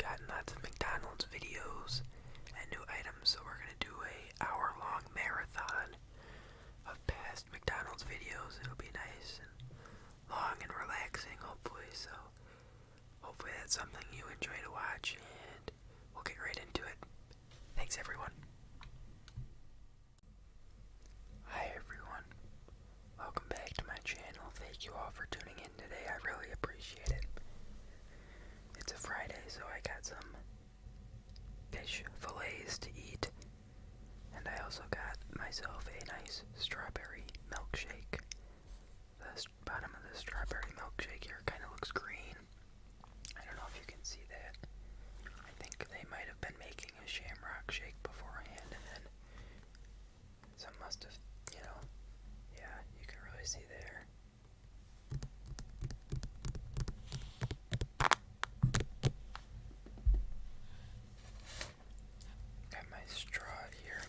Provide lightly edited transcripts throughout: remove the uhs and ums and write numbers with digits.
gotten lots of McDonald's videos and new items, so we're gonna do a hour-long marathon of past McDonald's videos. It'll be nice and long and relaxing, hopefully, so hopefully that's something you enjoy to watch, and we'll get right into it. Thanks, everyone. Hi, everyone. Welcome back to my channel. Thank you all for tuning in today. I really appreciate it. It's a Friday, so I got some fish fillets to eat, and I also got myself a nice strawberry milkshake. The bottom of the strawberry milkshake here kind of looks green. I don't know if you can see that. I think they might have been making a Shamrock shake beforehand, and then some must have, yeah, you can really see there. Got my straw here.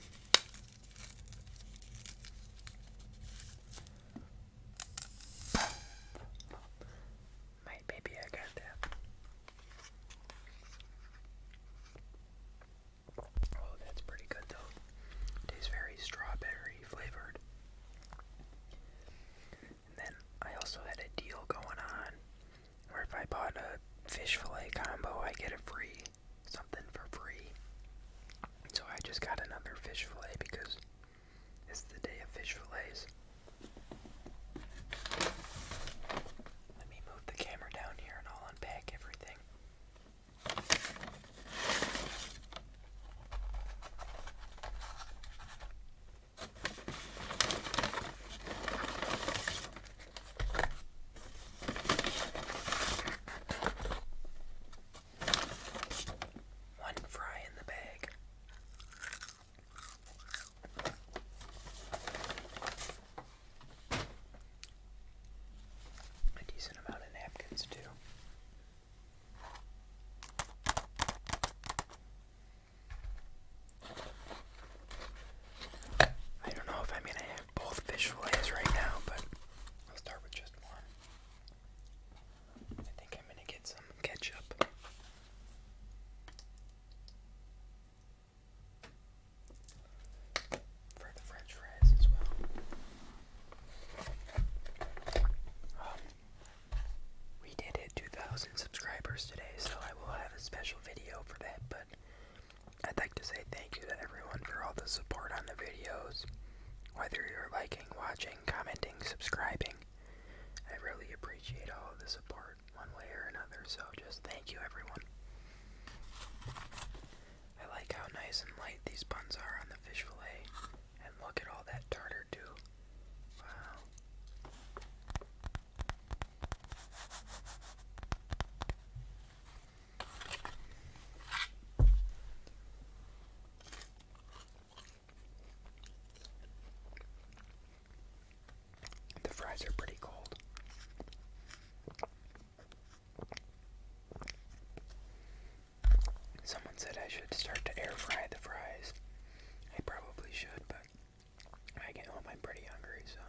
Maybe I got that. Oh, that's pretty good though. It tastes very strawberry flavored. And then I also had a deal going on where if I bought a fish fillet combo, I get something for free. So I just got another fish fillet because it's the day of fish fillets. Let me move the camera down here and I'll unpack everything. One fry in the bag. A decent amount of napkins too. I don't know if I'm gonna have both fish fillets right now, but I'll start with just one. I think I'm gonna get some ketchup. For the French fries as well. We did hit 2,000 subscribers today, so I will have a special video for that, but I'd like to say thank you to everyone for all the support on the videos. Whether you're liking, watching, commenting, subscribing, I really appreciate all of the support one way or another, so just thank you, everyone. I like how nice and light these buns are on the fish fillet, and look at all that tartar too. Wow. The fries are pretty cold. Someone said I should start to air fry the fries. I probably should, but when I get home I'm pretty hungry, so.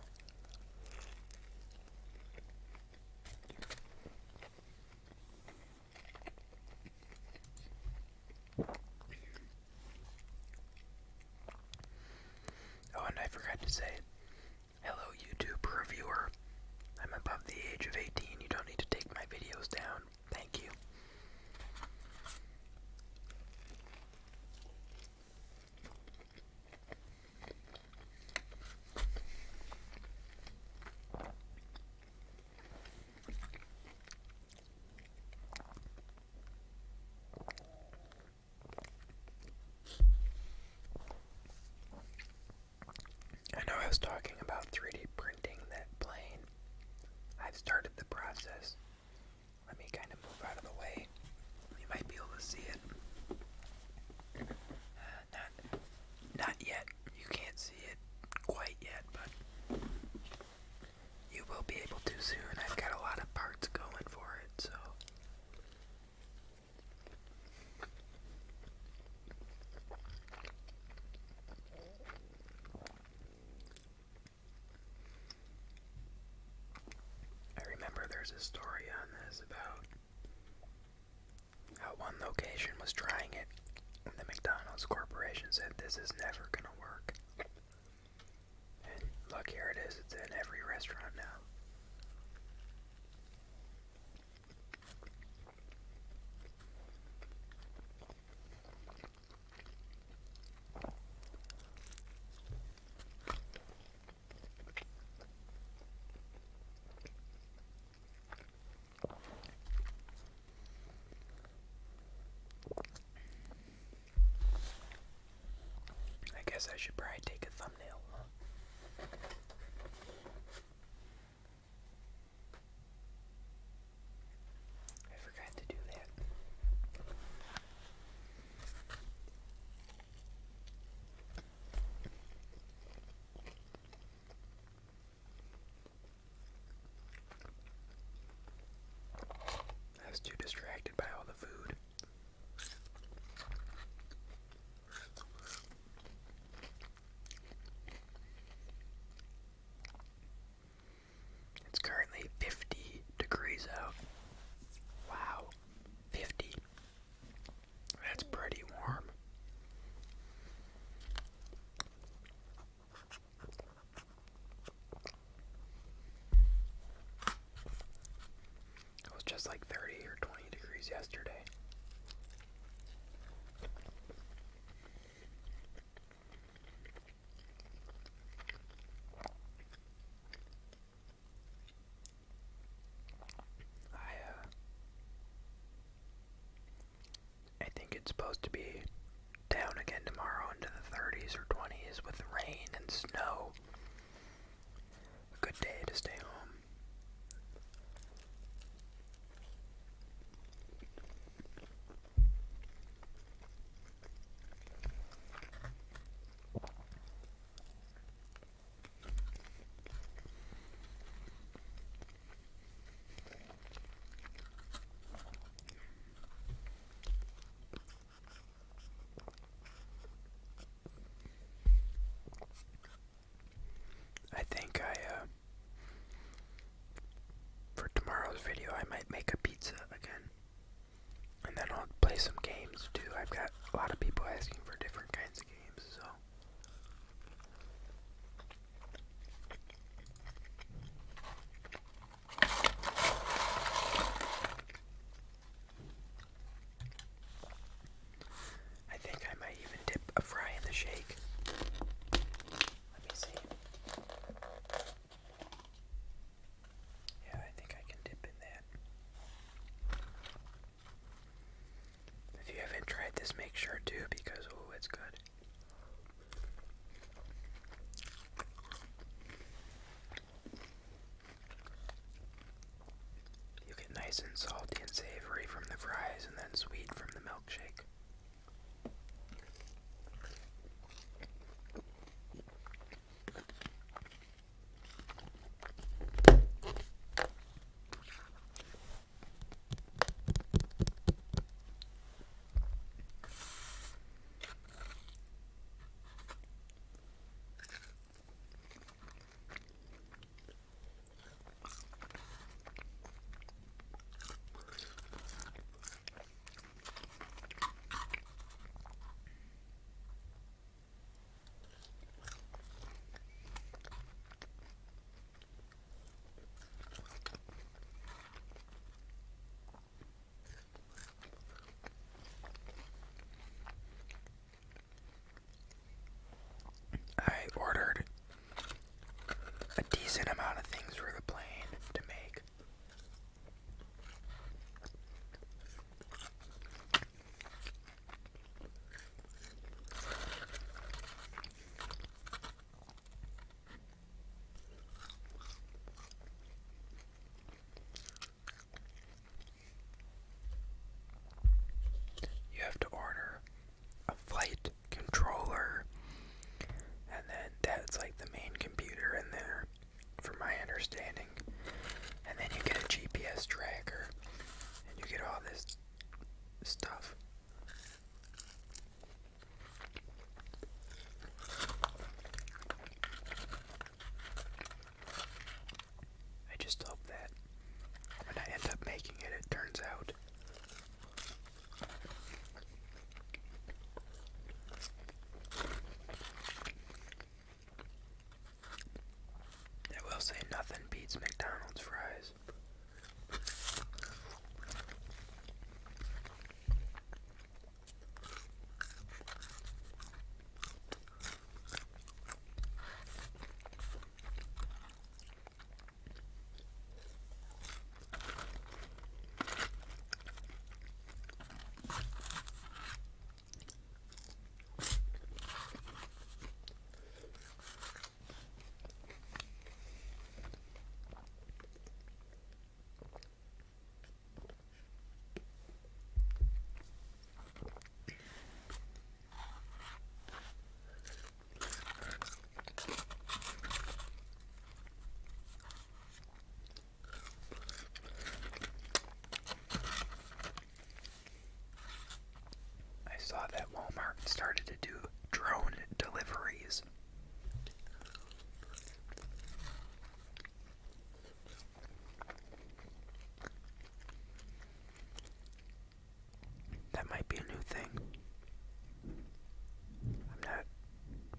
Oh, and I forgot to say, hello YouTube reviewer. I'm above the age of 18. You don't need to take my videos down. Thank you. I know I was talking about 3D printing that plane. I've started the process. Let me kind of move out of the way. You might be able to see it. Not yet. You can't see it quite yet, but you will be able to soon. I've got a lot of parts going for it, so. I remember there's a story on this about how one location was trying it, and the McDonald's Corporation said this is never gonna work. And look, here it is. It's in every restaurant now. I guess I should probably take a thumbnail, huh? I forgot to do that. I was too distracted by all the food. It's currently 50 degrees out. Wow, 50. That's pretty warm. It was just like 30 or 20 degrees yesterday. I think it's supposed to be down again tomorrow into the 30s or 20s with rain and snow. A good day to stay home. I think for tomorrow's video, I might make a pizza again. And then I'll play some games too. I've got a lot of people asking for different kinds of games, so. I think I might even dip a fry in the shake. Let me see. Yeah, I think I can dip in that. If you haven't tried this, make sure to, because oh, it's good. You get nice and salty and savory from the fries, and then sweet from the milkshake. started to do drone deliveries. That might be a new thing.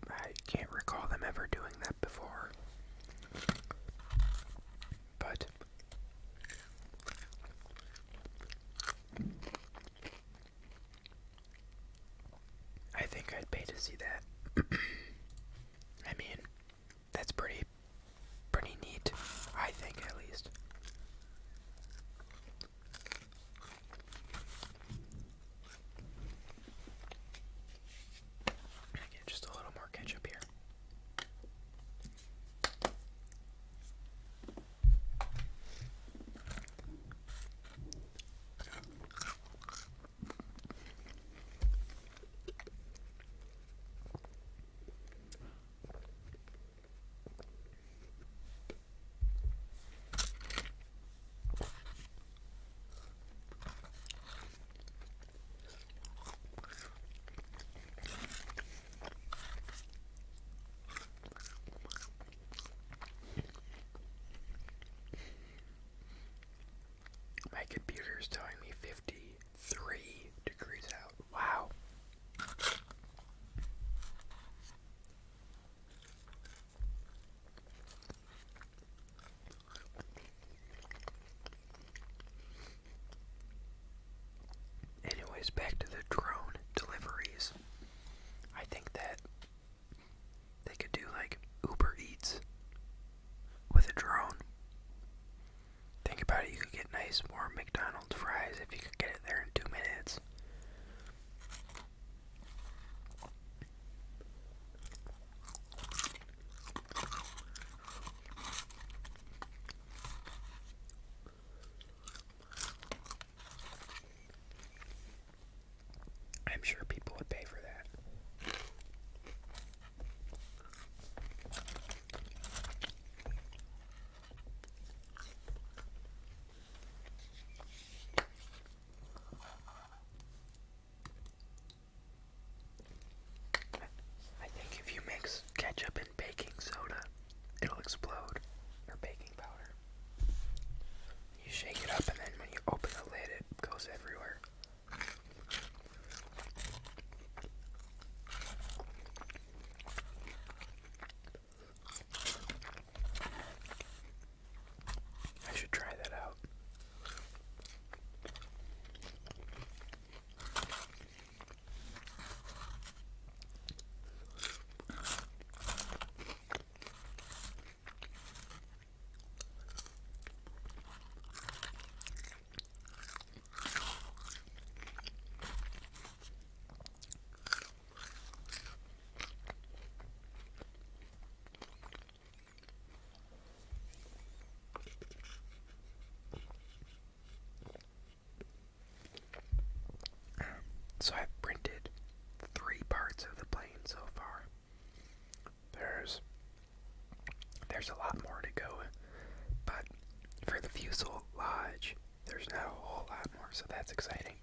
I can't recall them ever doing that before. But I think I'd pay to see that. I mean, that's pretty neat, I think, at least. Get just a little more ketchup here. My computer's telling me 53 degrees out. Wow. Anyways, back to the drone deliveries. I think that they could do like Uber Eats with a drone. Think about it, you could get nice warm McDonald's fries if you could get it there in 2 minutes. I'm sure people would pay for that. I think if you mix ketchup and baking soda, it'll explode. Or baking powder. You shake it up and then when you open the lid, it goes everywhere. I should try that out. So I've printed 3 parts of the plane so far. There's a lot more to go, but for the fuselage, there's not a whole lot more, so that's exciting.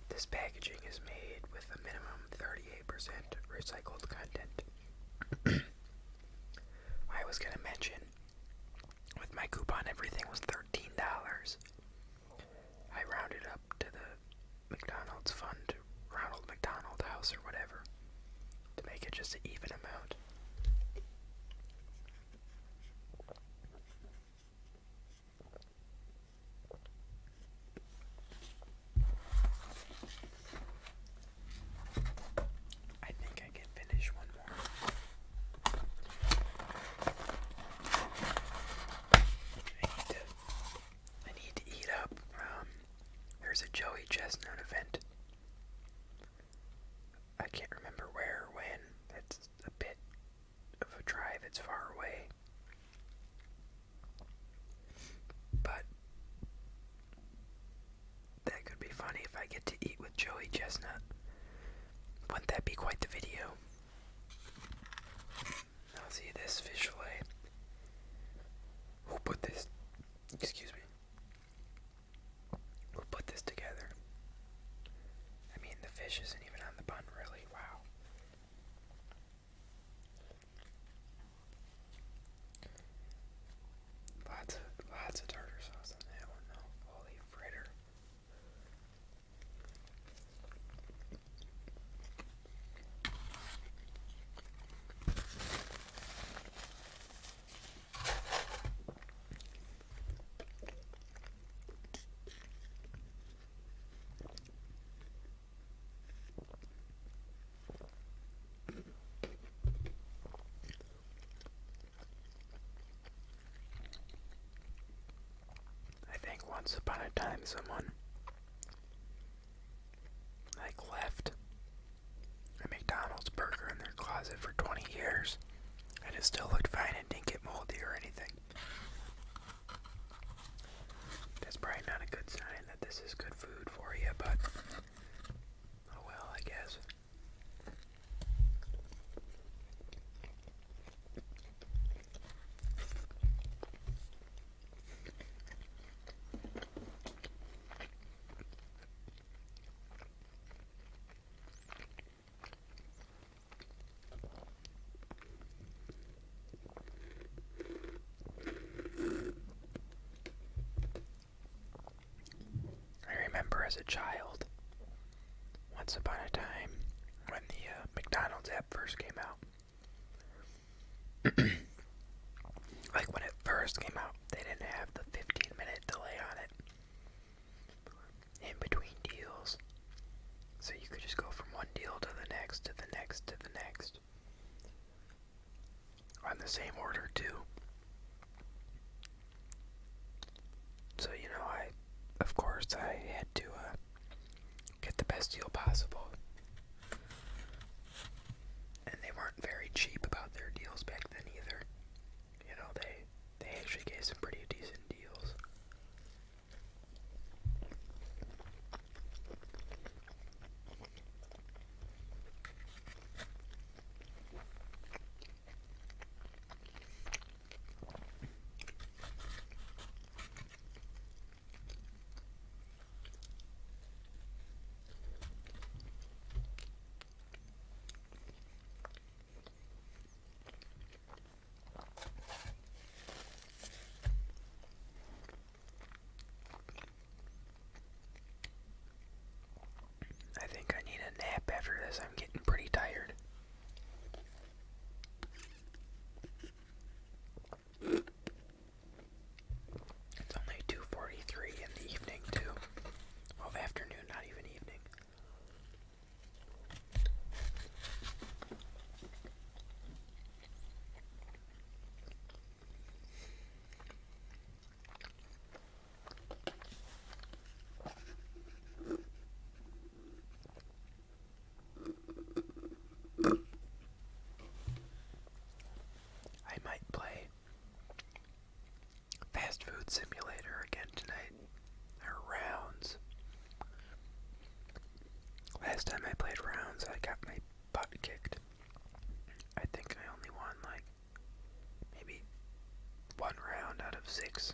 This packaging is made with a minimum 38% recycled content. I was going to mention, with my coupon, everything was $13. I rounded up to the McDonald's fund, Ronald McDonald House or whatever, to make it just an even amount. chestnut. Wouldn't that be quite the video? Now see this fish fillet. Who put this? Excuse me. Who put this together? I mean, the fish isn't even on the bun, really. Wow. Lots of tartar sauce on that one, though. Holy fritter. Once upon a time, someone left a McDonald's burger in their closet for 20 years, and it still looked fine and didn't get moldy or anything. That's probably not a good sign that this is good food for you, but oh well, I guess. As a child, once upon a time, when the McDonald's app first came out, when it first came out, they didn't have the 15-minute delay on it in between deals, so you could just go from one deal to the next, to the next, to the next, on the same order too. So, of course, I had to get the best deal possible. And they weren't very cheap about their deals back then either. They actually gave some pretty decent deals. I think I need a nap after this. I'm getting pretty tired. It's only 2:43 in the evening too. Well, afternoon, not even evening. I might play Fast Food Simulator again tonight, or Rounds. Last time I played Rounds, I got my butt kicked. I think I only won maybe one round out of 6.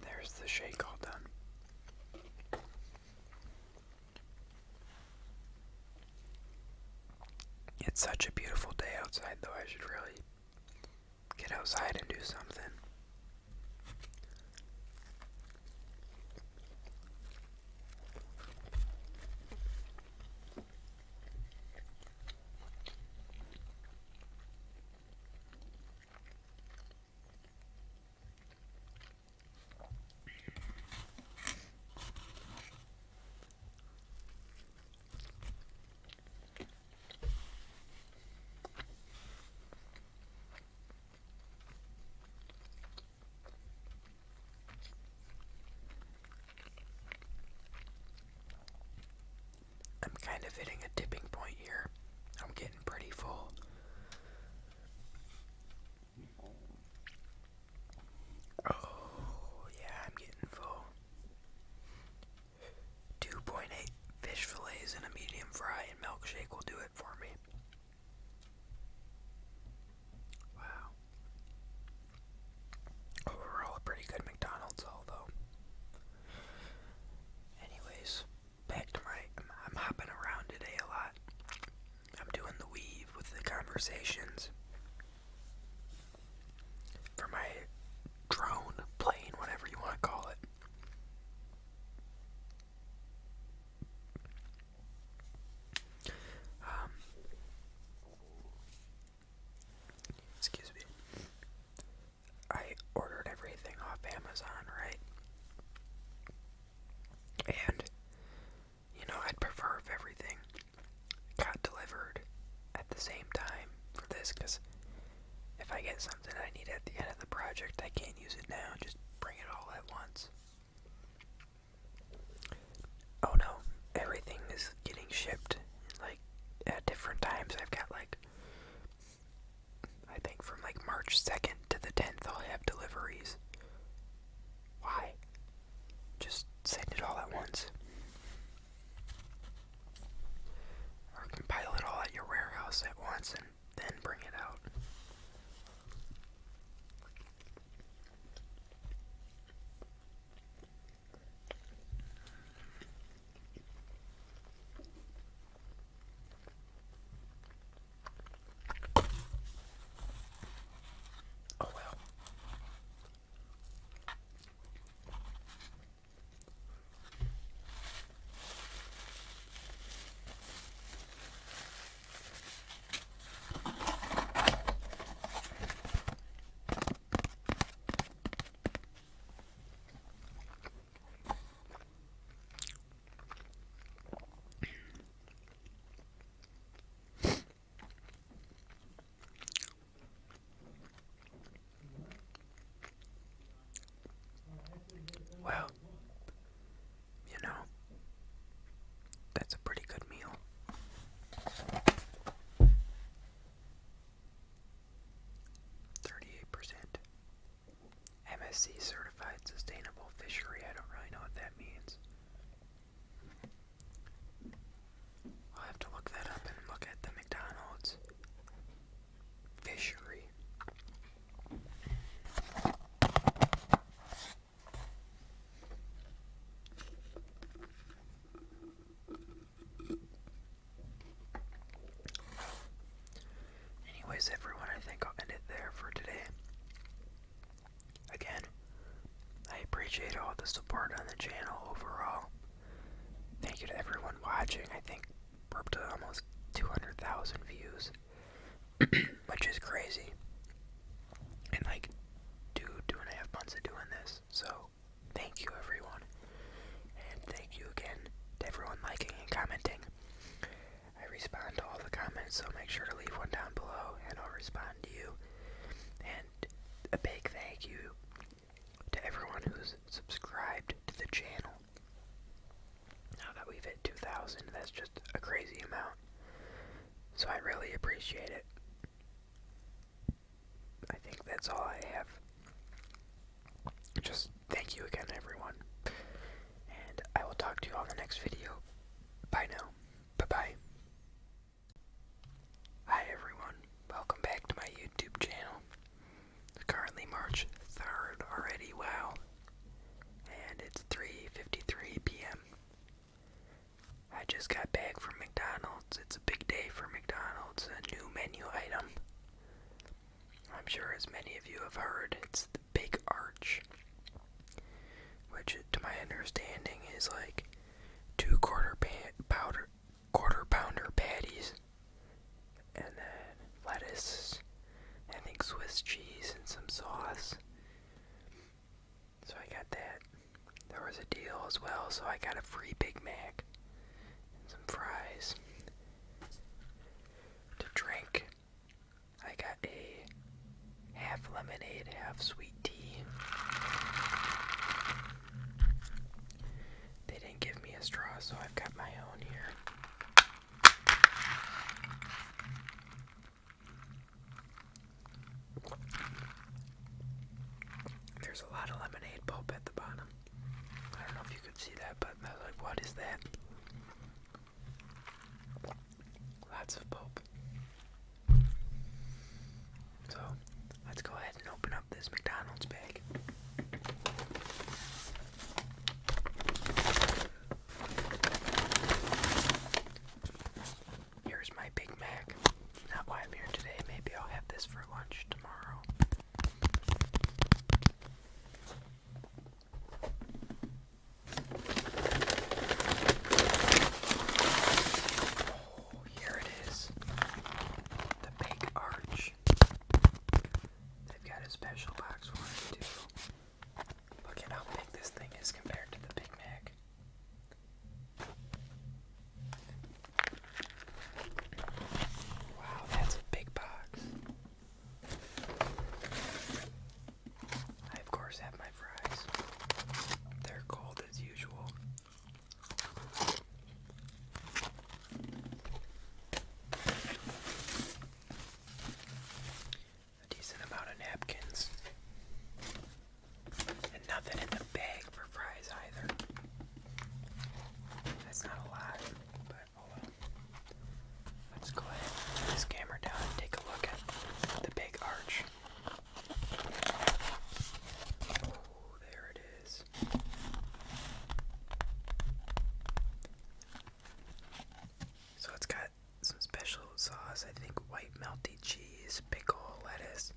There's the shake all done. It's such a beautiful day outside, though. I should really get outside and do something. conversations for my drone, plane, whatever you want to call it. Excuse me. I ordered everything off Amazon, right? And, I'd prefer if everything got delivered at the same time for this, because if I get something I need at the end of the project, I can't use it now, just bring it all at once. Oh no, everything is getting shipped, at different times. I've got, I think from, March 2nd to the 10th, I'll have deliveries. Why? Just send it all at once. Or compile it all at your warehouse at once and then bring it out. Oh well. Well, that's a pretty good meal. 38% MSC certified sustainable fishery. I don't really know what that means. I'll have to look that up and look at the McDonald's fishery. Anyways, everyone, I think I'll end it there for today. Again, I appreciate all the support on the channel overall. Thank you to everyone watching. I think we're up to almost 200,000 views, which is crazy. And 2.5 months of doing this. So, thank you everyone. And thank you again to everyone liking and commenting. I respond to all the comments, so make sure to leave one down below and I'll respond to you. And a big thank you to everyone who's subscribed to the channel. Now that we've hit 2,000, that's just a crazy amount. So I really appreciate it. I think that's all I have. Just thank you again, everyone. And I will talk to you all in the next video. Bye now. Bye-bye. Hi everyone. Welcome back to my YouTube channel. It's currently March 3rd already. Wow. And it's 3:53 p.m. I just got back from McDonald's. It's a big day for McDonald's. A new menu item. I'm sure as many of you have heard, it's the Big Arch, which to my understanding is 2 quarter pounder patties, and then lettuce, I think Swiss cheese, and some sauce. So I got that. There was a deal as well, so I got a free Big Mac and some fries. To drink, I got a half lemonade, half sweet tea. They didn't give me a straw, so I've got my own here. There's a lot of lemonade pulp at the bottom. I don't know if you could see that, but I was like, what is that? Lots of pulp. So, let's go ahead and open up this McDonald's bag. Here's my Big Mac. Not why I'm here today. this for lunch tomorrow. Oh, here it is. The Big Arch. They've got a special box for it too. Look at how big this thing is compared to the Big Mac. Wow, that's a big box. I of course have my fries. They're cold as usual. A decent amount of napkins. And nothing in the bag for fries either. That's not a lot, but oh well. Let's go ahead and put this camera down and take a look at the Big Arch. Oh, there it is. So it's got some special sauce, I think white melty cheese, pickle, lettuce.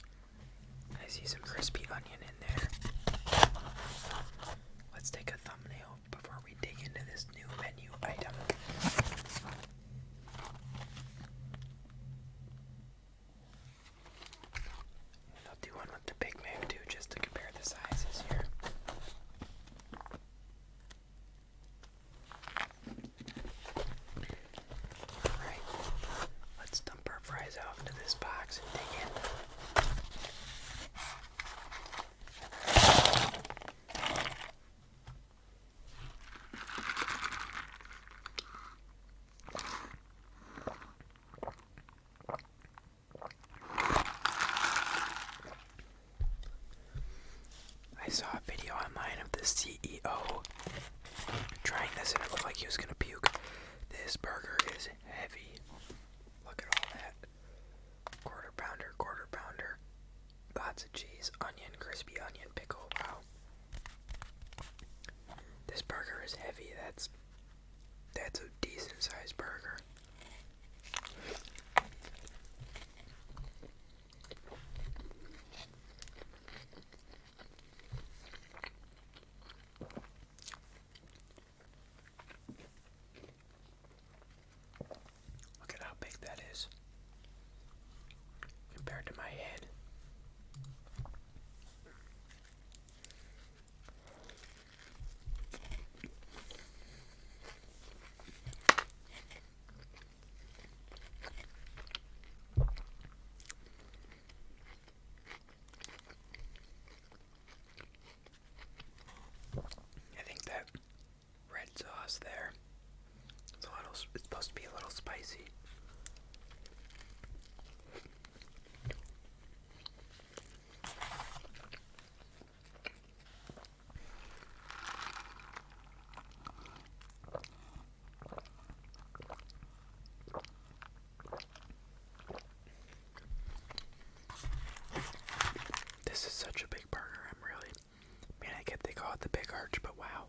I see some crispy onion in there. Let's take a thumbnail before we dig into this new menu item. And I'll do one with the Big Mac too, just to compare the sizes here. Alright, let's dump our fries out into this box and dig in. I saw a video online of the CEO trying this and it looked like he was gonna puke. This burger is heavy. Look at all that. Quarter pounder. Lots of cheese, onion, crispy onion, pickle. Wow. This burger is heavy. That's a decent sized burger. Look at how big that is compared to my head. I think that red sauce there, it's supposed to be a little spicy. This is such a big burger. I get they call it the Big Arch, but wow.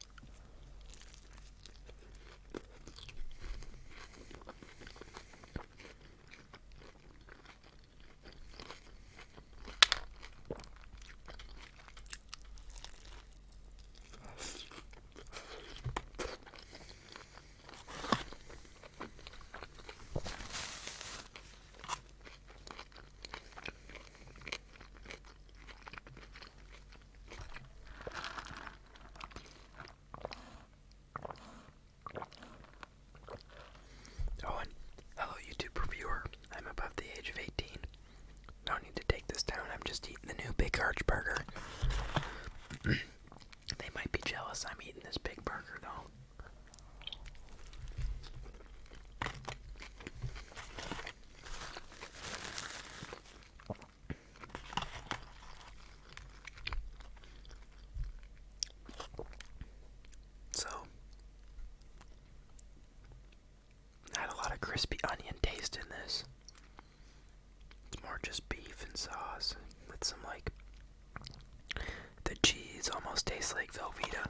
Oh, and hello YouTube reviewer. I'm above the age of 18. Don't need to take this down. I'm just eating the new Big Arch burger. They might be jealous I'm eating this big burger though. So, not a lot of crispy onion taste in this. It's more just beef and sauce with some like, the cheese almost tastes like Velveeta.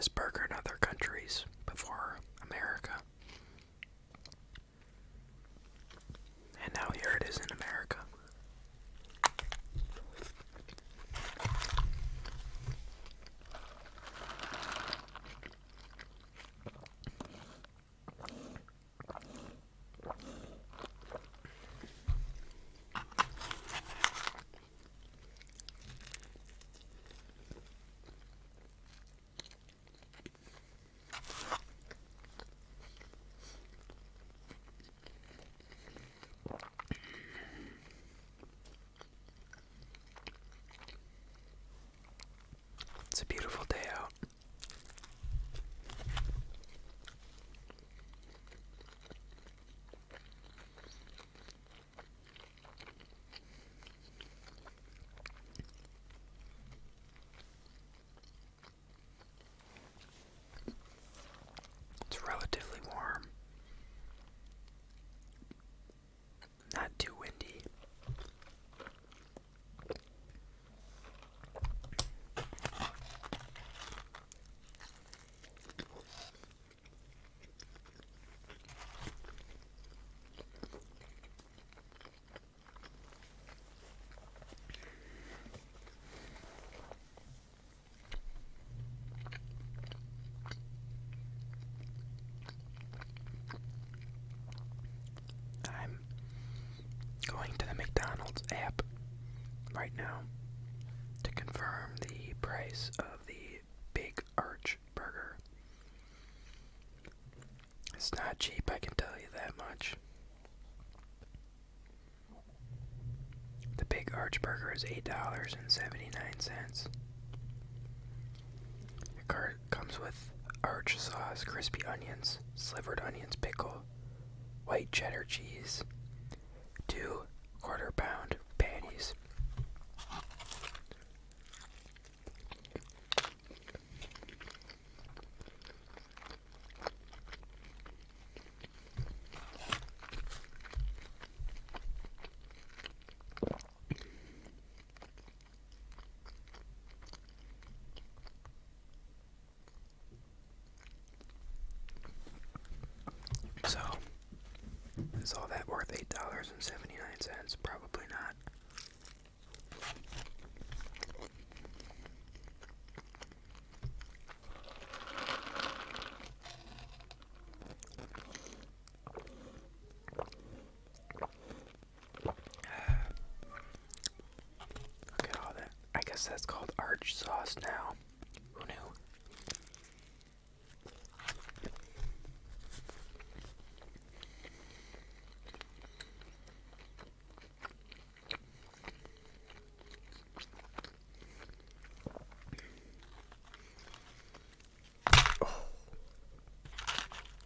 this burger in other countries before America. And now here it is in America. It's a beautiful day out. It's relatively warm. Not too windy. I'm going to the McDonald's app right now to confirm the price of the Big Arch Burger. It's not cheap, I can tell you that much. The Big Arch Burger is $8.79. The cart comes with arch sauce, crispy onions, slivered onions, pickle, white cheddar cheese, 2 quarter-pound patties. So, is all that worth $8.79? Probably not. Look at all that. I guess that's called arch sauce now. Who knew?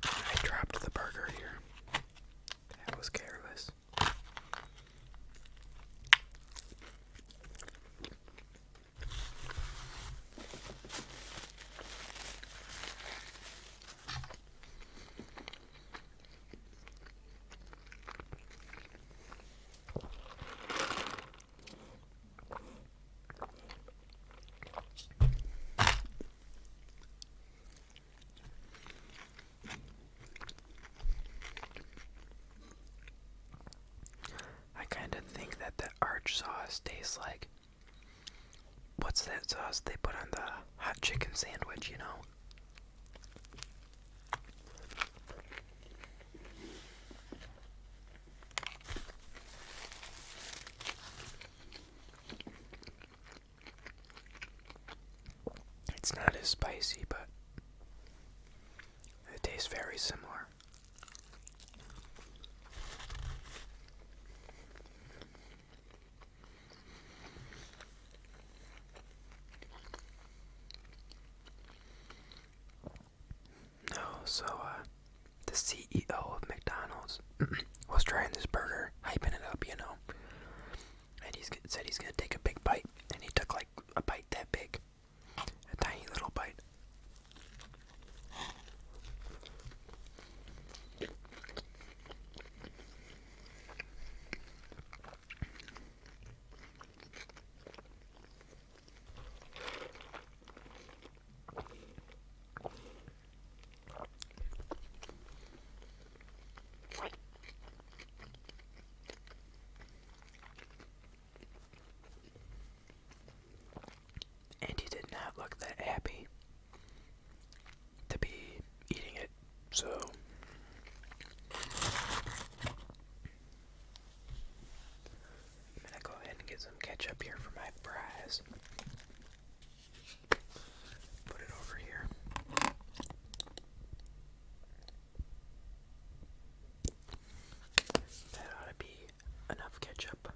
I dropped the burger here. That was careless. I kind of think that the arch sauce tastes like, what's that sauce they put on the hot chicken sandwich, you know? It's not as spicy, but it tastes very similar. No, so, the CEO of McDonald's was trying this burger, hyping it up, you know. And he said he's gonna take a big bite, and he took like a bite that big. A tiny little bite. look that happy to be eating it, so I'm gonna go ahead and get some ketchup here for my fries. Put it over here. That ought to be enough ketchup.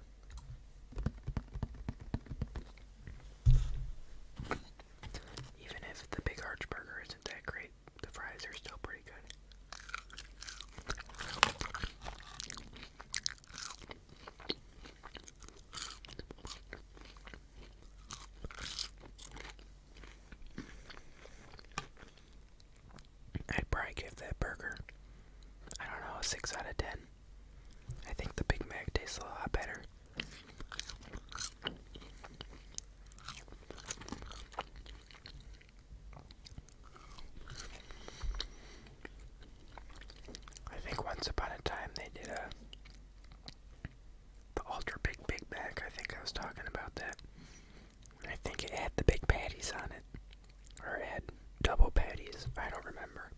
Even if the Big Arch burger isn't that great, the fries are still pretty good. I'd probably give that burger, I don't know, a 6 out of 10. I think the Big Mac tastes a lot better. I think once upon a time they did the Ultra Big Mac. I think I was talking about that. I think it had the big patties on it. Or it had double patties. I don't remember.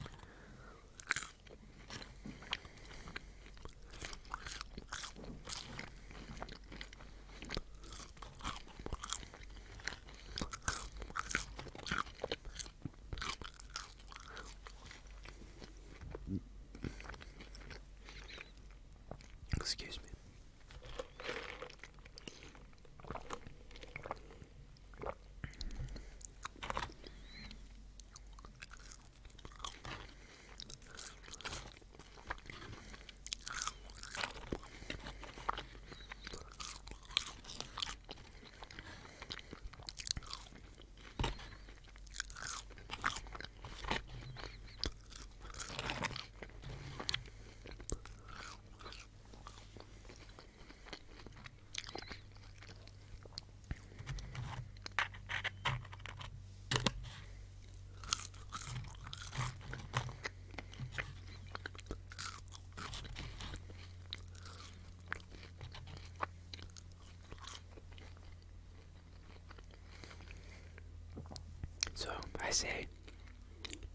Excuse me. So I say,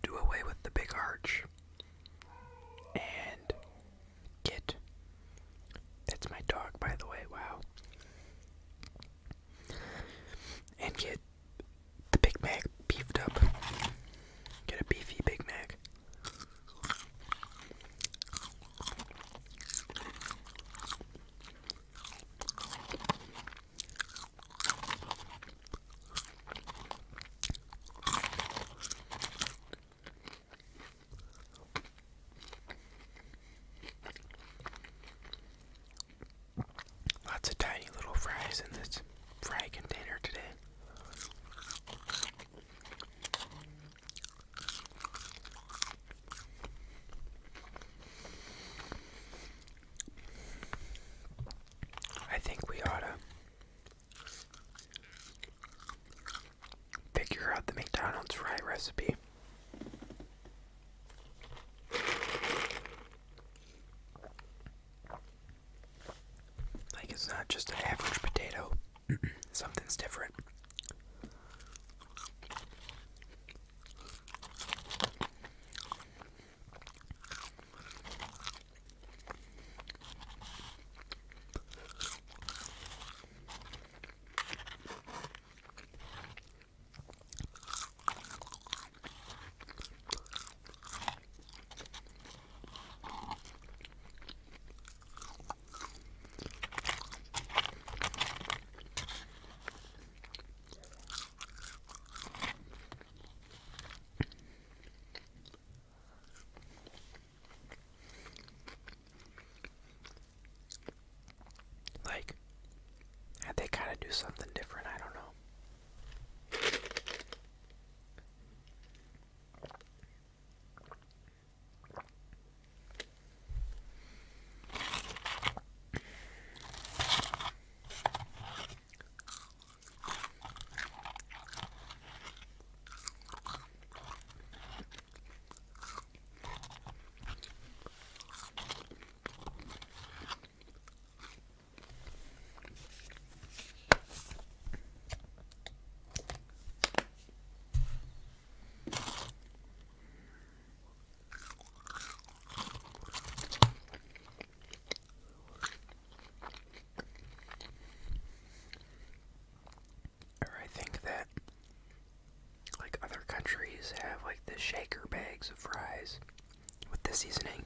do away with the Big Arch and get, that's my dog by the way, wow, and get the Big Mac beefed up. Get a beefy Big Mac. Lots of tiny little fries in this fry container today. I think we ought to figure out the McDonald's fry recipe. Like, it's not just an average potato. Something's different. Like, they gotta do something different, I don't know. shaker bags of fries with the seasoning.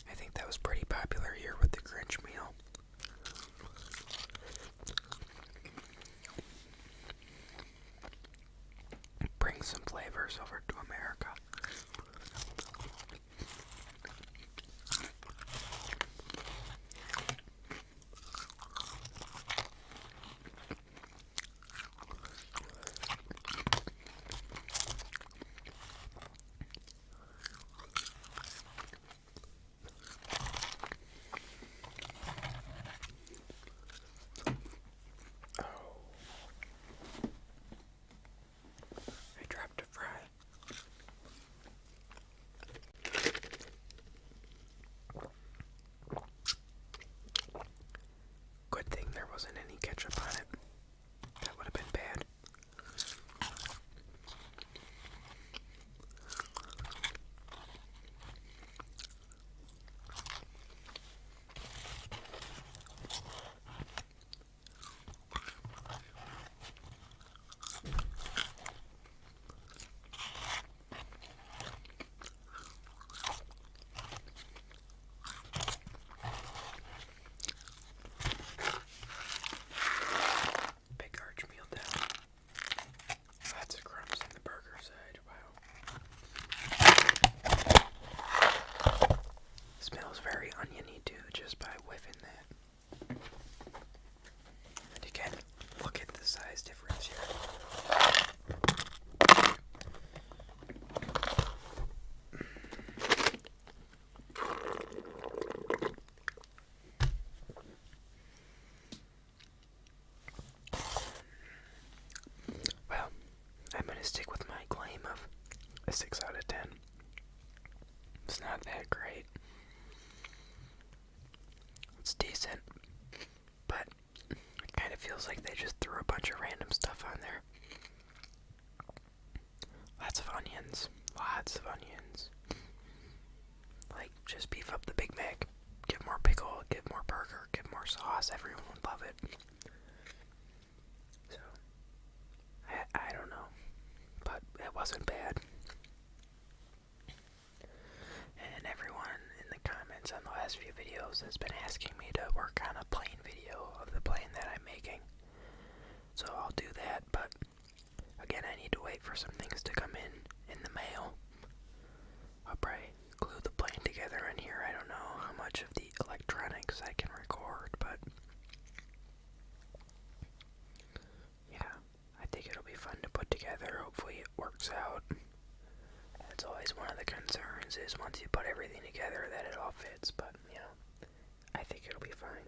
I think that was pretty popular here with the Grinch meal. Bring some flavors over to America. Good thing there wasn't any ketchup on it. That would have been bad. Very oniony too, just by whiffing that. And again, look at the size difference here. Well, I'm gonna stick with my claim of a 6 out of 10. It's not that great. It's decent, but it kind of feels like they just threw a bunch of random stuff on there. Lots of onions. Lots of onions. Like, just beef up the Big Mac. Give more pickle, give more burger, give more sauce. Everyone would love it. So, I don't know. But it wasn't bad. And everyone in the comments on the last few videos has been asking me to work on a plane video of the plane that I'm making. So I'll do that, but again, I need to wait for some things to come in the mail. I'll probably glue the plane together in here. I don't know how much of the electronics I can record, but yeah, I think it'll be fun to put together. Hopefully it works out. That's always one of the concerns, is once you put everything together that it all fits, but you know, I think it'll be fine.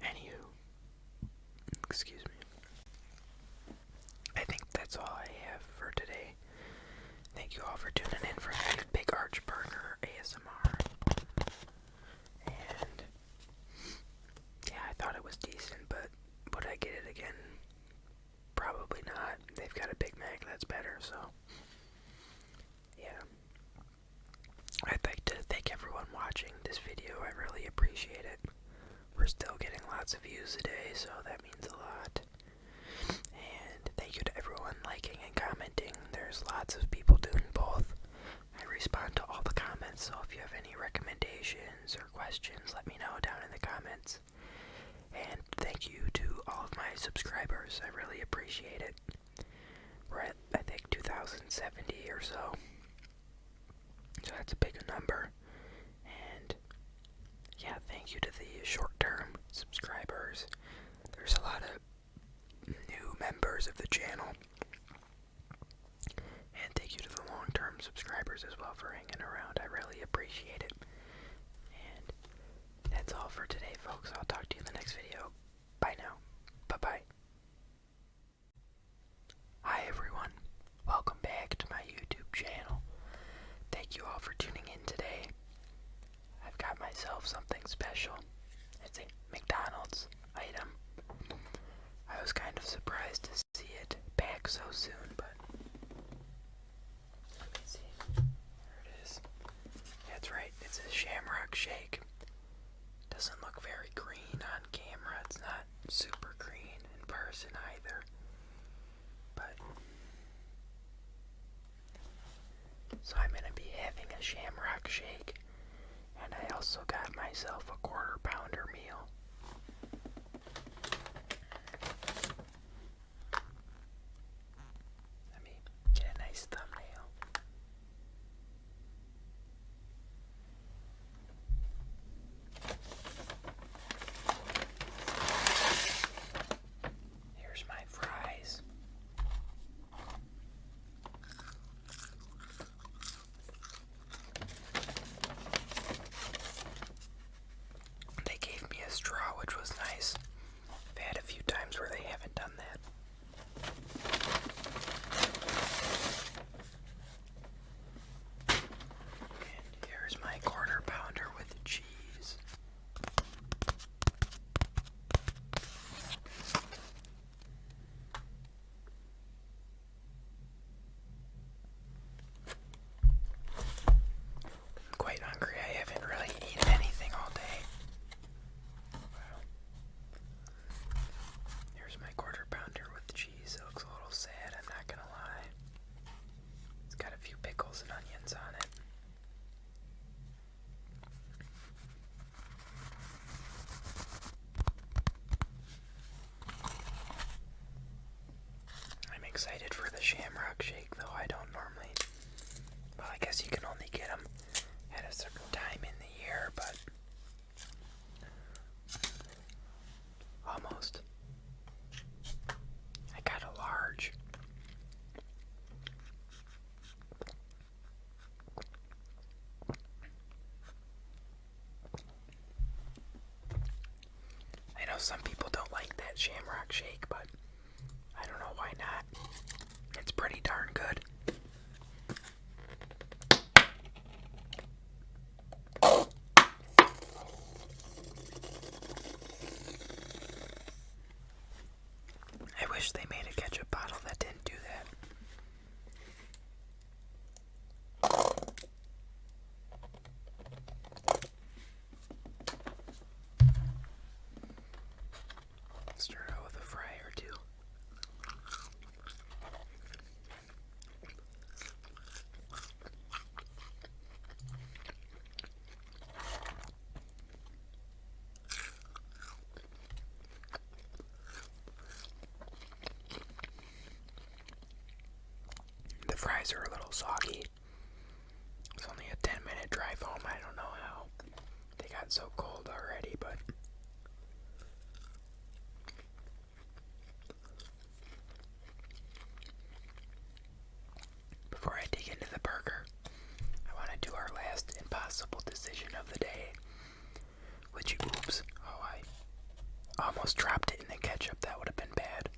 Anywho, excuse me. I think that's all I have for today. Thank you all for tuning in for the Big Arch Burger ASMR. And yeah, I thought it was decent, but would I get it again? Probably not. They've got a Big Mac that's better, so yeah. I'd like to thank everyone watching this video. I really appreciate it. We're still getting lots of views a day, so that means a lot. And thank you to everyone liking and commenting. There's lots of people doing both. I respond to all the comments, so if you have any recommendations or questions, let me know down in the comments. And thank you to all of my subscribers. I really appreciate it. We're at, I think, 2,070 or so. So that's a big number. And yeah, thank you to the short-term subscribers. There's a lot of new members of the channel. And thank you to the long-term subscribers as well for hanging around. I really appreciate it. And that's all for today, folks. I'll talk to you in the next video. Bye now. Bye-bye. Hi, everyone. Welcome back to my YouTube channel. Thank you all for tuning in today. I've got myself something special. It's a McDonald's item. I was kind of surprised to see it back so soon, but let me see. There it is. That's right, it's a Shamrock shake. Doesn't look very green on camera. It's not super green in person either. But a Shamrock shake, and I also got myself a quarter-pounder meal. Let me get a nice thumbnail. Here's my fries. They gave me a straw, which was nice. I've had a few times where they haven't done that. And here's my quarter pounder with cheese. I'm quite hungry. I haven't really eaten anything all day. Wow. Here's my quarter pounder with cheese. It looks a little sad, I'm not gonna lie. It's got a few pickles and onions on it. I'm excited for the Shamrock shake, though I don't normally. Well, I guess you can only get them at a certain time in the year, but almost. I got a large. I know some people don't like that Shamrock shake, but I don't know why not. It's pretty darn good. I wish they made a ketchup bottle that didn't do that. Start out with a fry or two. The fries are a little soggy. It's only a 10-minute drive home. I don't know how they got so cold already, but before I dig into the burger, I want to do our last impossible decision of the day. Oops, oh, I almost dropped it in the ketchup. That would have been bad.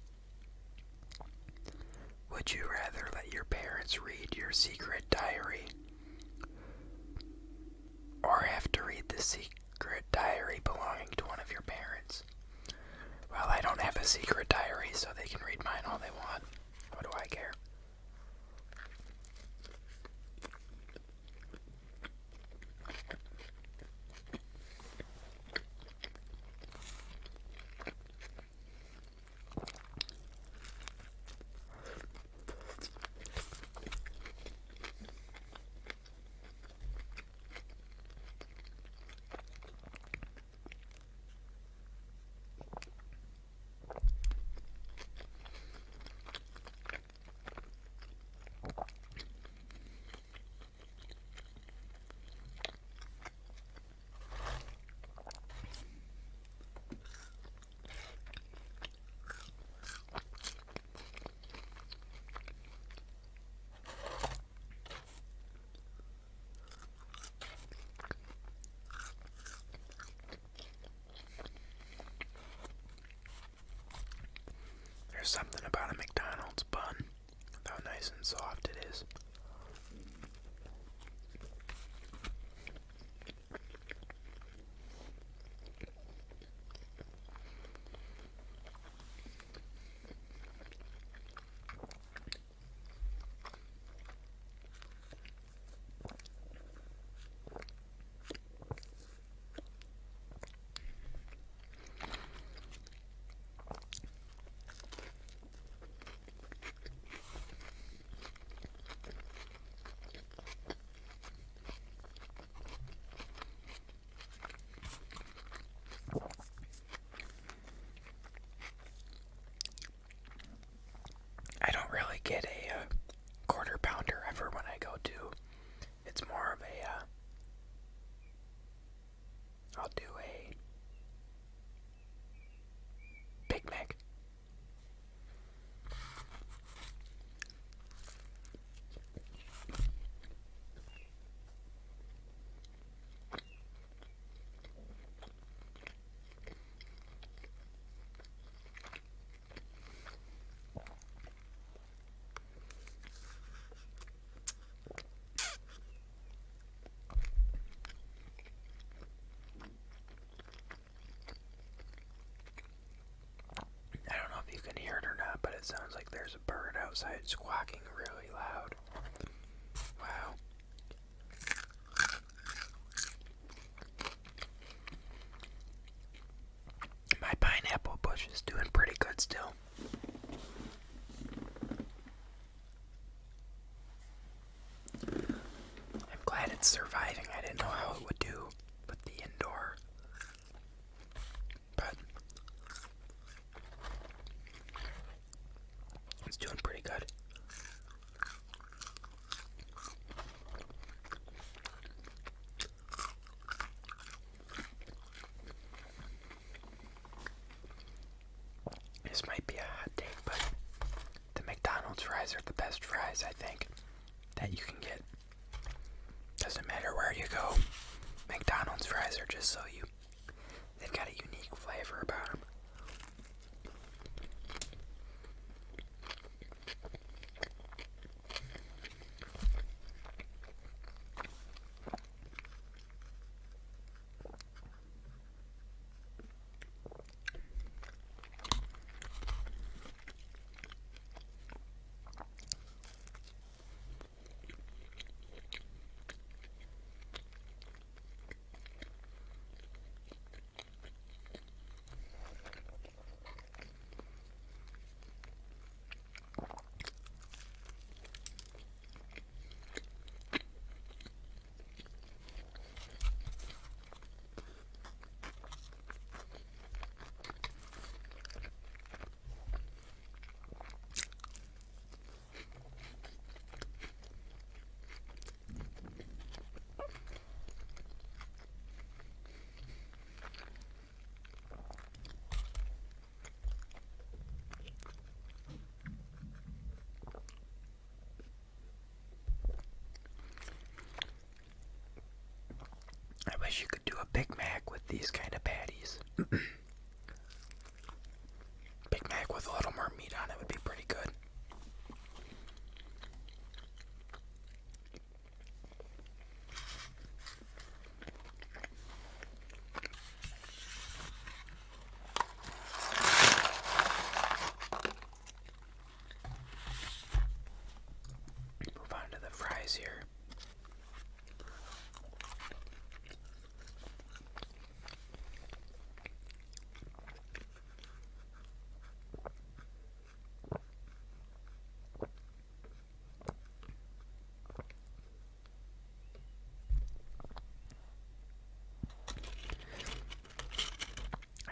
Would you rather let your parents read your secret diary, or have to read the secret diary belonging to one of your parents? Well, I don't have a secret diary, so they can read mine all they want. What do I care? There's something about a McDonald's bun, how nice and soft it is. sounds like there's a bird outside squawking really loud. Wow. My pineapple bush is doing pretty good still. I'm glad it's surviving. I didn't know how it would do with the indoor. But it's doing pretty good. This might be a hot take, but the McDonald's fries are the best fries, I think, that you can get. Doesn't matter where you go. McDonald's fries are just so they've got a unique flavor about them. I wish you could do a Big Mac with these kind of patties. Big Mac with a little more meat on it would be pretty good. Move on to the fries here.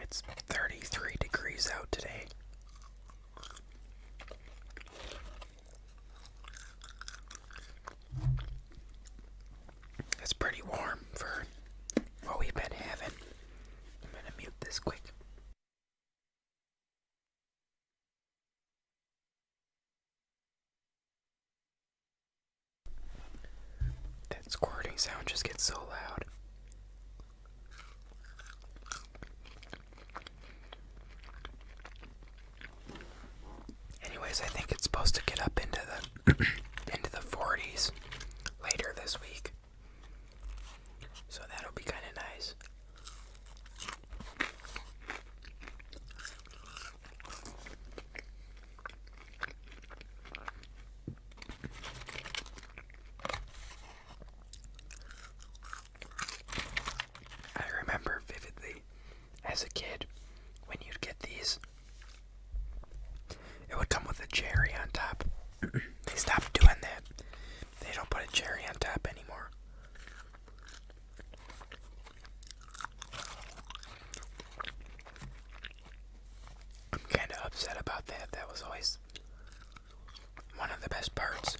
It's 33 degrees out today. It's pretty warm for what we've been having. I'm gonna mute this quick. That squirting sound just gets so loud. Anyways, I think it's supposed to get up into the into the 40s later this week. So that'll be kind of nice. I remember vividly as a kid when you'd get these, it would come with a cherry on top. They stopped doing that. They don't put a cherry on top anymore. I'm kind of upset about that. That was always one of the best parts.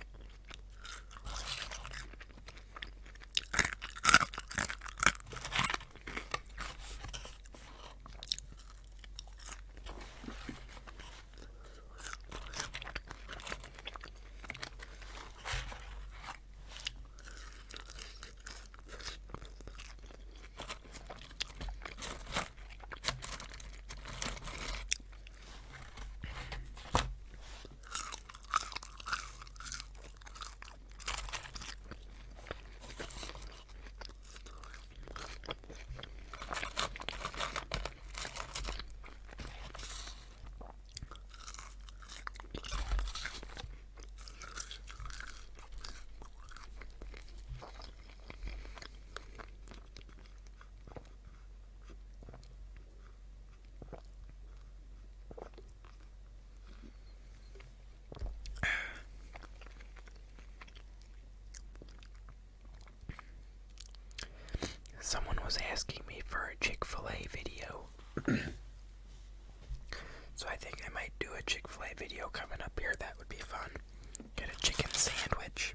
a Chick-fil-A video coming up here. That would be fun. Get a chicken sandwich.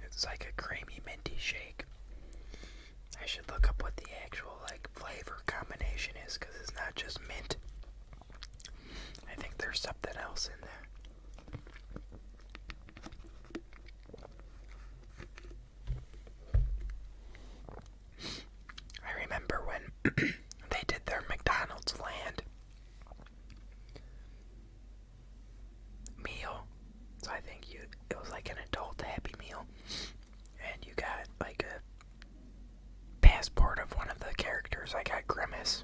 It's like a creamy minty shake. I should look up what the actual flavor combination is, because it's not just mint. I think there's something else in there. I remember when they did their McDonald's Land meal. So I think it was like an adult Happy Meal. And you got like a passport of one of the characters. I got Grimace.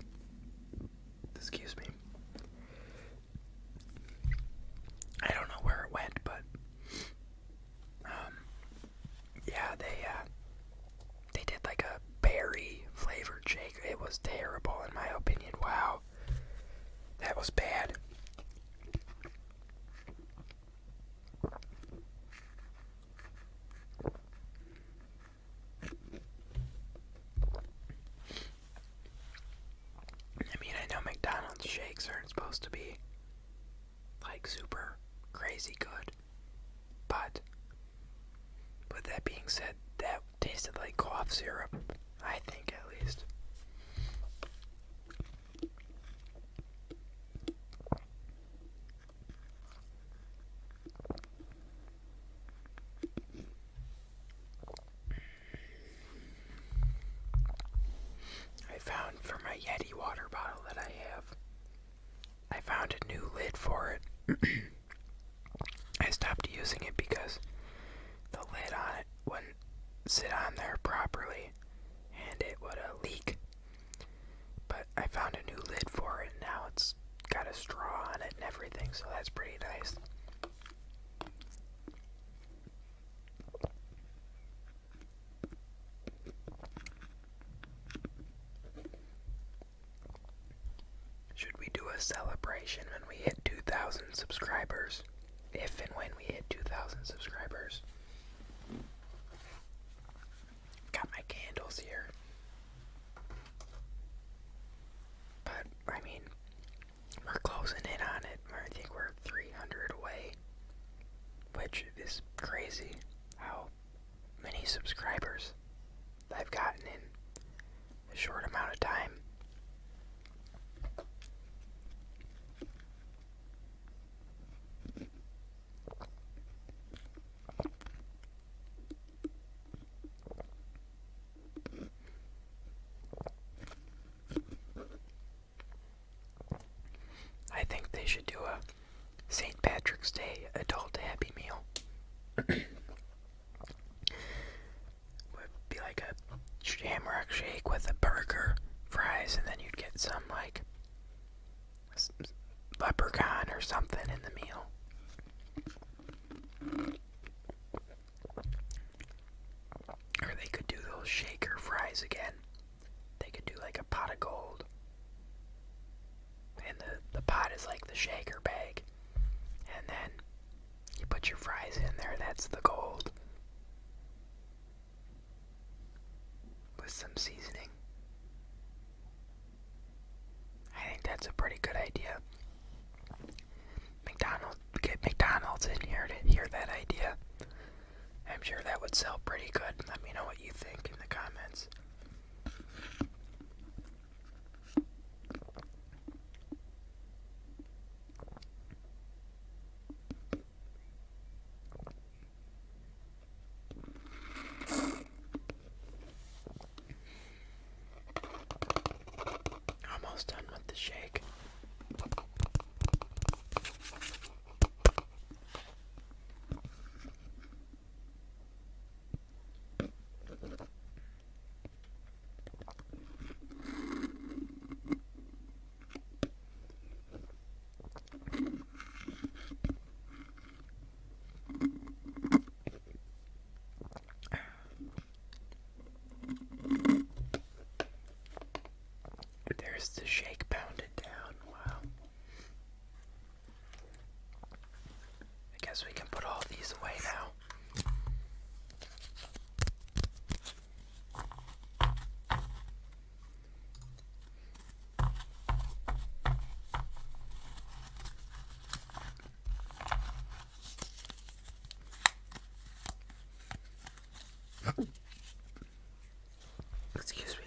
Excuse me. I don't know where it went, but yeah, they did like a berry flavored shake. It was terrible in my opinion. Wow, that was bad. I mean, I know McDonald's shakes aren't supposed to be like super crazy good, but with that being said, that tasted like cough syrup, I think at least. I found for my Yeti water bottle that I found a new lid for it. I stopped using it because the lid on it wouldn't sit on there properly and it would leak. But I found a new lid for it and now it's got a straw on it and everything, so that's pretty nice. Should we do a celebration when we hit 2,000 subscribers? If and when we hit 2,000 subscribers. Got my candles here. But, I mean, we're closing in on it. I think we're 300 away. Which is crazy how many subscribers I've gotten in a short amount of time. I think they should do a St. Patrick's Day adult Happy Meal. Would be like a Shamrock shake with a burger, fries, and then you'd get some like leprechaun or something in the meal. Or they could do those shaker fries again. They could do like a pot of gold. And the pot is like the shaker bag. And then you put get your fries in there, that's the gold. With some seasoning. I think that's a pretty good idea. Get McDonald's in here to hear that idea. I'm sure that would sell pretty good. Let me know what you think in the comments. Almost done with the shake. There's the shake pounded down. Wow. I guess we can put all these away now. Excuse me.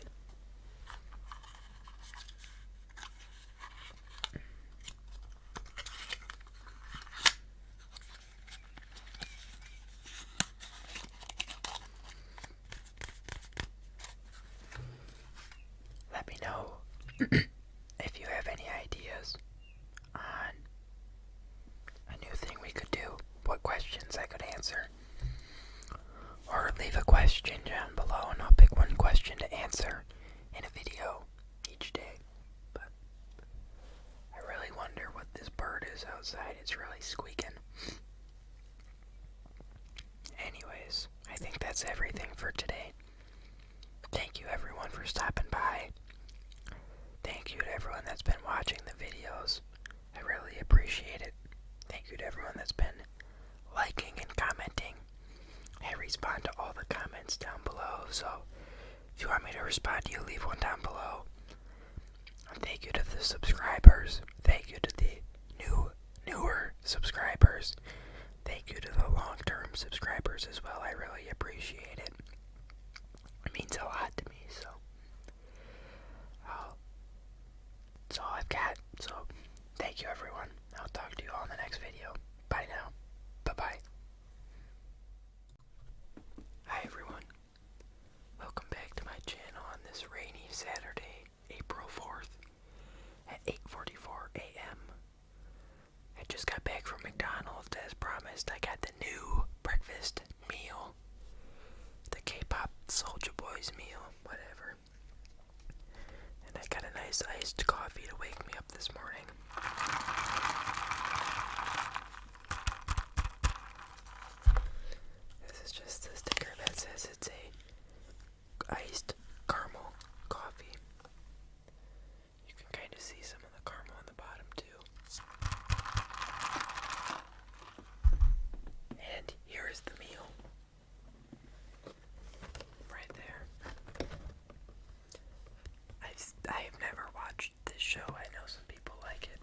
Let me know if you have any ideas on a new thing we could do, what questions I could answer. Or leave a question down below and I'll pick one question to answer in a video each day. But I really wonder what this bird is outside. It's really squeaking. Anyways, I think that's everything for today. Thank you everyone for stopping by. Thank you to everyone that's been watching the videos. I really appreciate it. Thank you to everyone that's been liking and commenting. I respond to all the comments down below, so if you want me to respond to you, leave one down below. And thank you to the subscribers. Thank you to the newer subscribers. Thank you to the long-term subscribers as well. I really appreciate it. It means a lot to me, so that's all I've got. So thank you everyone. I'll talk to you all in the next video. Bye now. Bye-bye. Hi everyone. Welcome back to my channel on this rainy Saturday, April 4th at 8:44 a.m. I just got back from McDonald's as promised. I got the new breakfast meal. The K-pop Soulja Boys meal, whatever. And I got a nice iced coffee to wake me up this morning. This is just a sticker that says it's a iced caramel coffee. You can kind of see some of the caramel on the bottom too. And here is the meal. Right there. I have never watched this show. I know some people like it,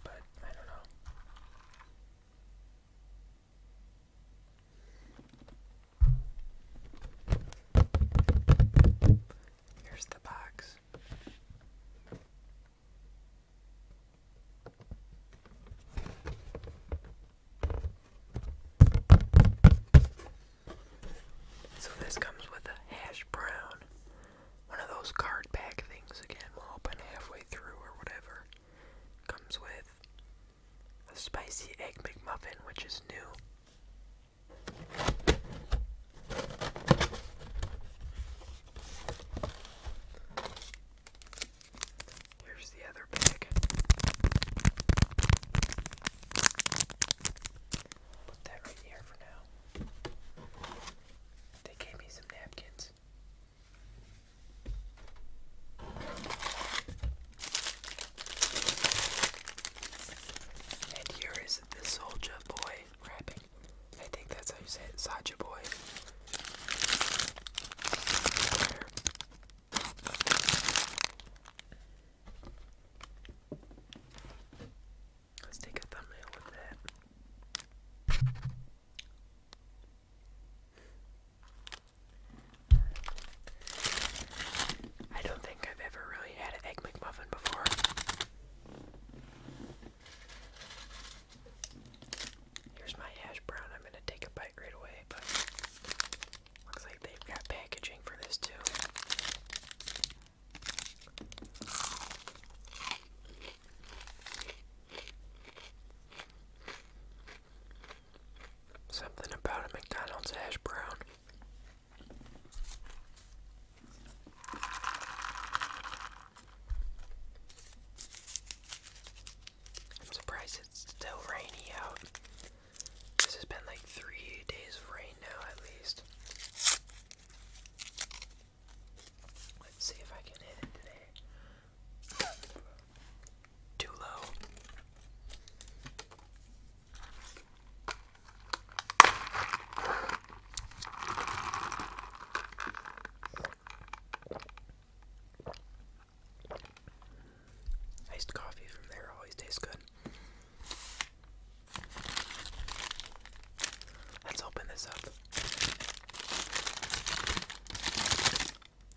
this up.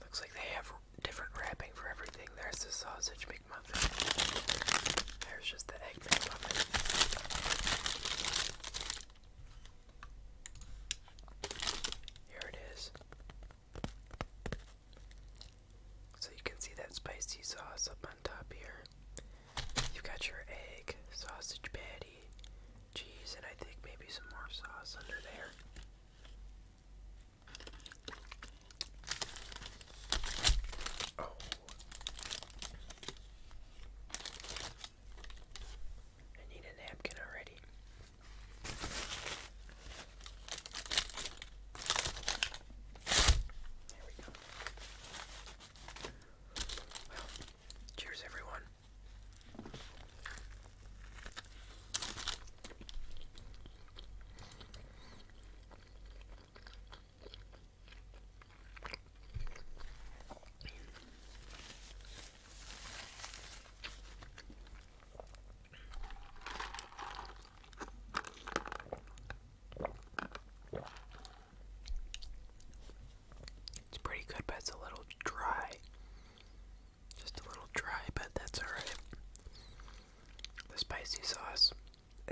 Looks like they have different wrapping for everything. There's the sausage McMuffin. There's just the egg McMuffin. Here it is. So you can see that spicy sauce up on top here. You've got your egg, sausage patty, cheese, and I think maybe some more sauce under there. Oh. I need a napkin already. There we go. Well, cheers everyone. It's pretty good, but it's a little dry. Just a little dry, but that's alright. The spicy sauce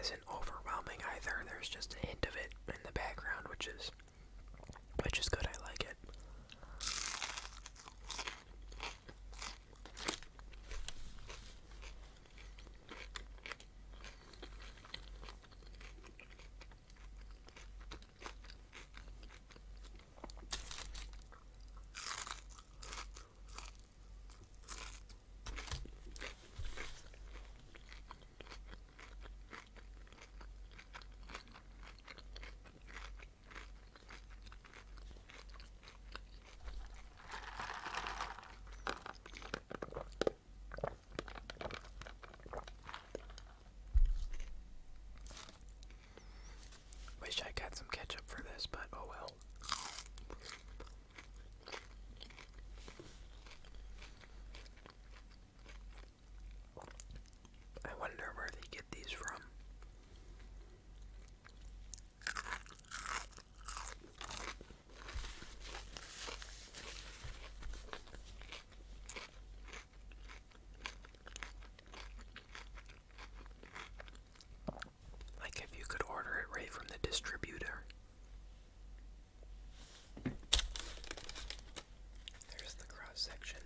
isn't overwhelming either. There's just a hint of it in the background, which is good. I like it. Wish I got some ketchup for this, but oh well. I wonder where they get these from. Like if you could order it right from the distributor. There's the cross section.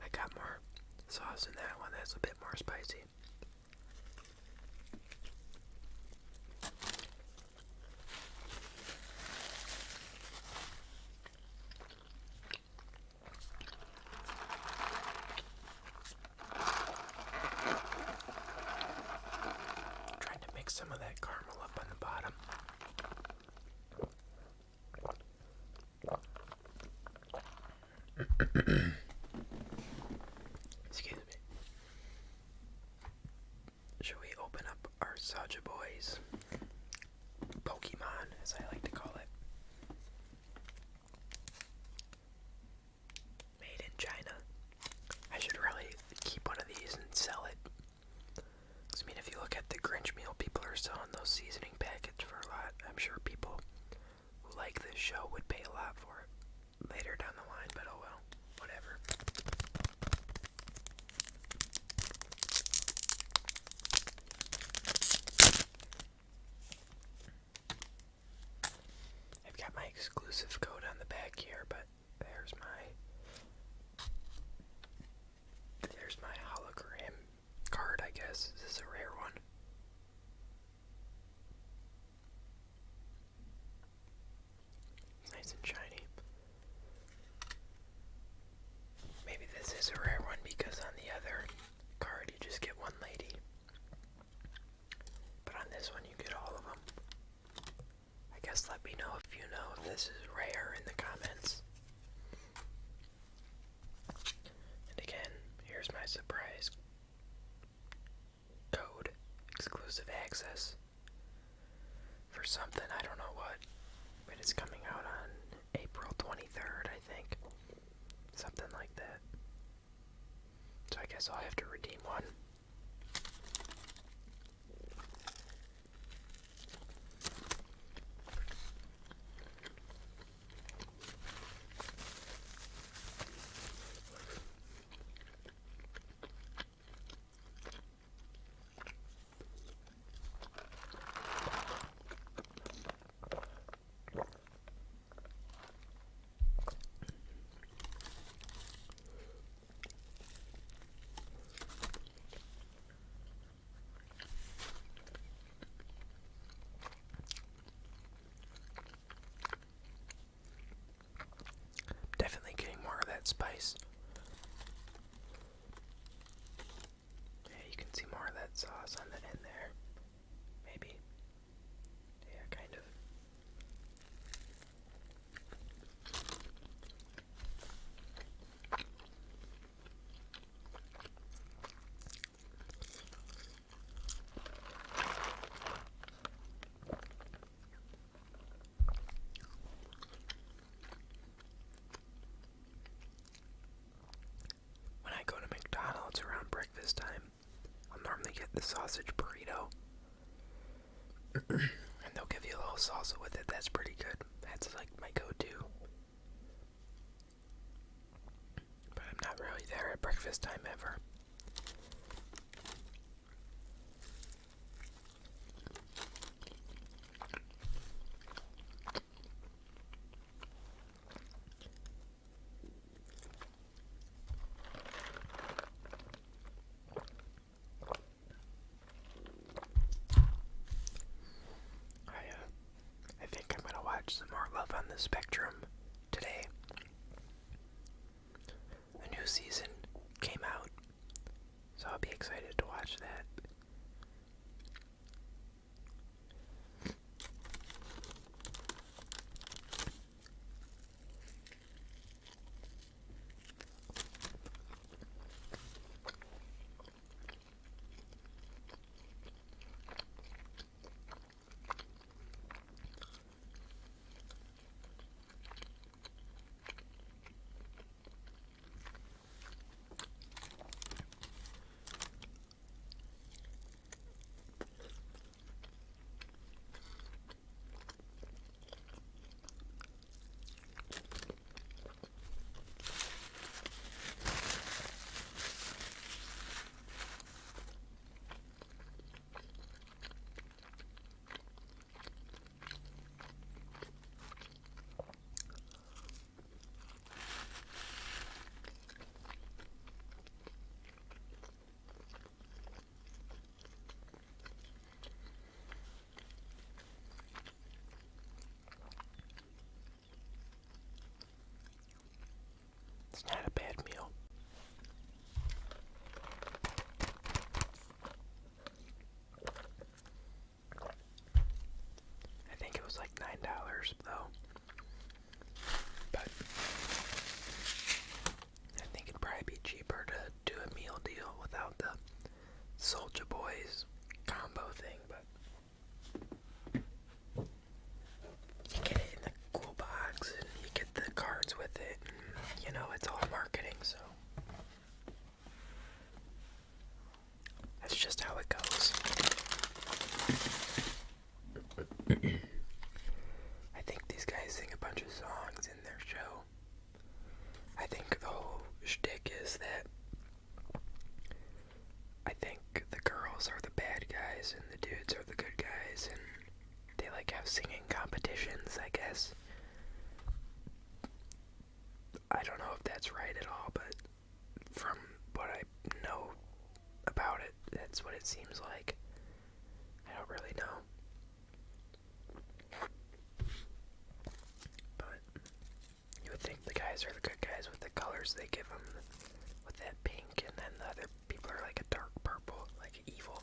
I got more sauce in that one that's a bit more spicy. Trying to mix some of that caramel up on the bottom. Excuse me. Should we open up our Saja Boys Pokemon, as I like to call it? Made in China. I should really keep one of these and sell it. 'Cause, I mean, if you look at the Grinch meal, people are selling those seasoning packets for a lot. I'm sure people who like this show would pay a lot for it later down the line, but oh well, whatever. I've got my exclusive code on the back here, but there's my hologram card, I guess. This is a rare one. It's nice and shiny. Maybe this is a rare one because on the other card you just get one lady. But on this one you get all of them. I guess let me know if you know if this is rare in the comments. And again, here's my surprise exclusive access for something, I don't know what, but it's coming out on April 23rd, I think. Something like that. So I guess I'll have to redeem one. Definitely getting more of that spice. Yeah, you can see more of that sauce on the end there. Maybe. Yeah, kind of. When I go to McDonald's around breakfast time, I'll normally get the sausage burrito. And they'll give you a little salsa with it. That's pretty good. That's like my go-to. But I'm not really there at breakfast time ever. I think I'm gonna watch some more Love on the Spectrum today. A new season came out, so I'll be excited to watch that. It's not a bad meal. I think it was like $9 though. But I think it'd probably be cheaper to do a meal deal without the Soulja Boys combo thing, but you get it in the cool box and you get the cards with it, and you know, it's all marketing, so that's just how it goes. I think these guys sing a bunch of songs in their show. I think the whole shtick is that I think the girls are the bad guys and the dudes are the good guys, and they like have singing competitions, I guess. I don't know if that's right at all, but from what I know about it, that's what it seems like. I don't really know. But you would think the guys are the good guys with the colors they give them, with that pink, and then the other people are like a dark purple, like evil.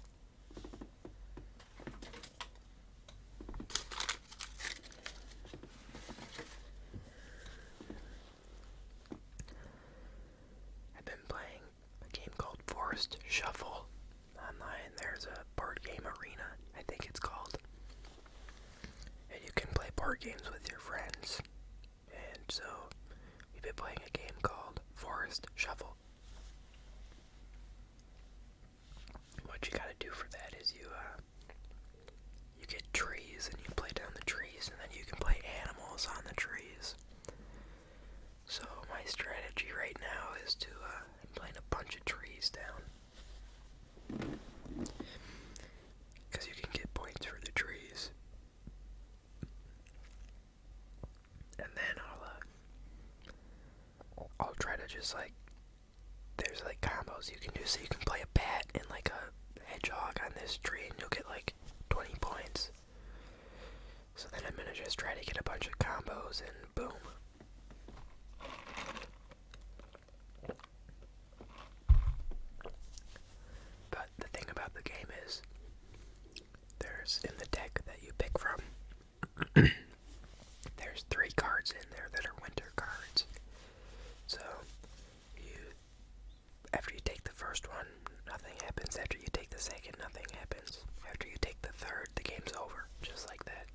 I've been playing a game called Forest Shuffle online. There's a board game board games with your friends. And so we've been playing a game called Forest Shuffle. What you gotta do for that is you get trees and you play down the trees, and then you can play animals on the trees. So my strategy right now is to plant a bunch of trees down, because you can get points for the trees. And then I'll try to just there's combos you can do, so you can play a bat and a hedgehog on this tree and you'll get 20 points. So then I'm gonna just try to get a bunch of combos and boom. But the thing about the game is, there's in the deck that you pick from, there's 3 cards in there that are winter cards. So after you take the first one, nothing happens. After you take the second, nothing happens. After you take the third, the game's over, just like that.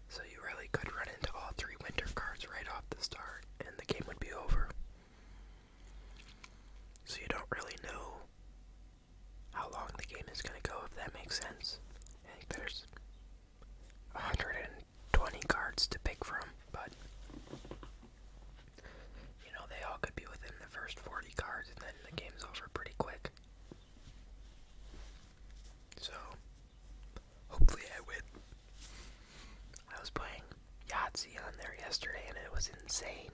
So you really could run into all 3 winter cards right off the start, and the game would be over. So you don't really know how long the game is going to go, if that makes sense. I think there's 120 cards to pick from, but they all could be within the first 40 cards, and then the game's over pretty quick. So, hopefully I win. I was playing Yahtzee on there yesterday, and it was insane.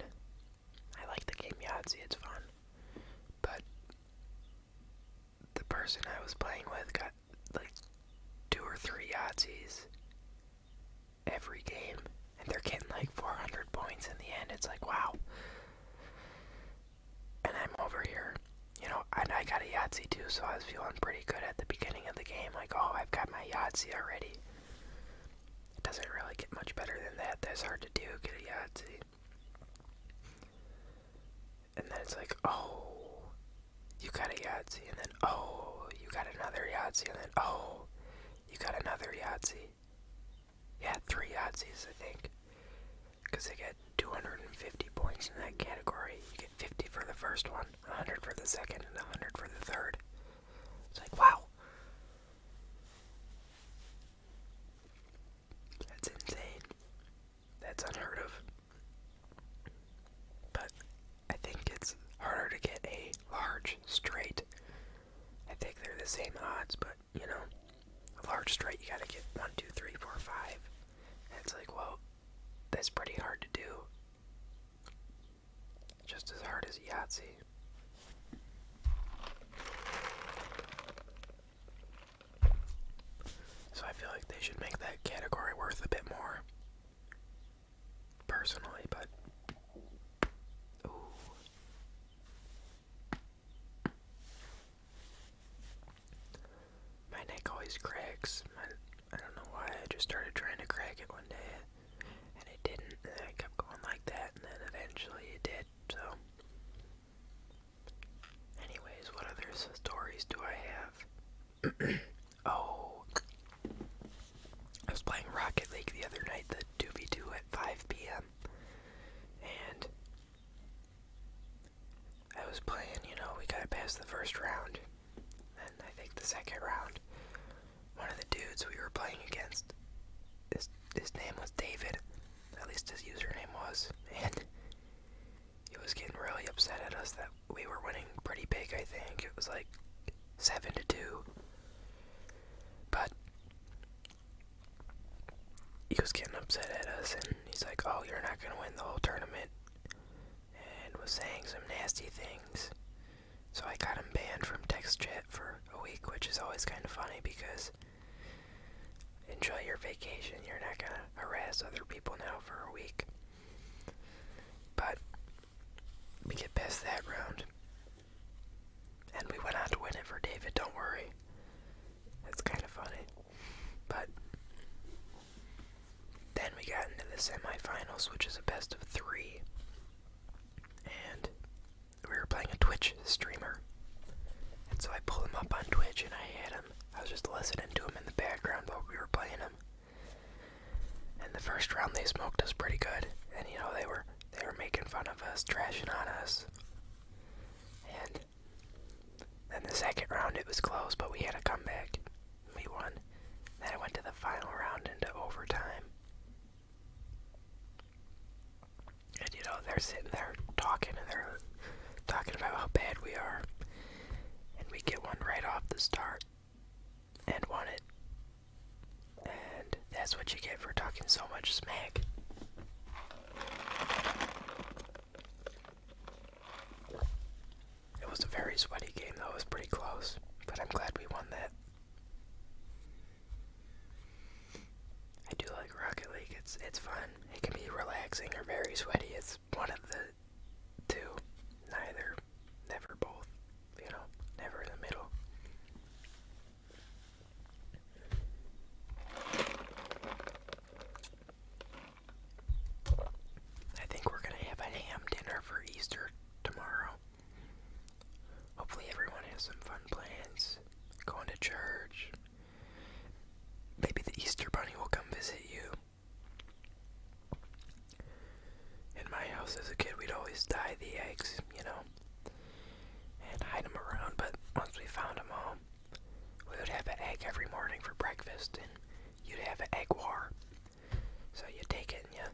I like the game Yahtzee, it's fun. But the person I was playing with got 2 or 3 Yahtzees every game, and they're getting 400 points in the end. It's wow. And I'm over here, and I got a Yahtzee too, so I was feeling pretty good at the beginning of the game. Oh, I've got my Yahtzee already. It doesn't really get much better than that. That's hard to do, get a Yahtzee. And then it's oh, you got a Yahtzee, and then oh, you got another Yahtzee, and then oh, you got another Yahtzee. Yeah, 3 Yahtzees, I think. Because they get 250 points in that category. You get 50 for the first one, 100 for the second, and 100 for the third. It's wow. That's insane. That's unheard of. But I think it's harder to get a large straight. I think they're the same odds, but a large straight you gotta get 1, 2, 3, 4, 5. And it's well, that's pretty hard to do. Just as hard as Yahtzee. So I feel like they should make that category worth a bit more. Personally, but ooh. My neck always cracks. I don't know why. I just started trying to crack it one day, and it didn't, and I kept going like that, and then eventually it did. So anyways, what other stories do I have? Oh, I was playing Rocket League the other night, the 2v2 at 5 p.m. and I was playing, we got past the first round, and I think the second round, one of the dudes we were playing against, his name was David, at least his username was, and he was getting really upset at us that we were winning pretty big. I think it was 7-2, but he was getting upset at us, and he's oh, you're not gonna win the whole tournament, and was saying some nasty things. So I got him banned from text chat for a week, which is always kind of funny because enjoy your vacation, you're not gonna harass other people now for a week. But we get past that round, and we went on to win it for David, don't worry. That's kind of funny. But then we got into the semifinals, which is a best of 3. And we were playing a Twitch streamer. And so I pulled him up on Twitch, and I had him. I was just listening to him in the background while we were playing him. And the first round they smoked us pretty good, and you know they were making fun of us, trashing on us. And then the second round it was close, but we had a comeback. We won. Then it went to the final round into overtime. And you know, they're sitting there talking, and they're talking about how bad we are. And we get one right off the start and won it. And that's what you get for talking so much smack. It was a very sweaty game though, it was pretty close, but I'm glad we won that. I do like Rocket League, it's fun. It can be relaxing or very sweaty, it's one of the two. Neither, never both, you know, never in the middle. I think we're gonna have a ham dinner for Easter tomorrow. Hopefully everyone has some fun plans, going to church. Maybe the Easter Bunny will come visit you. In my house as a kid, we'd always dye the eggs, you know, and hide them around, but once we found them all, we would have an egg every morning for breakfast, and you'd have an egg war. So you take it and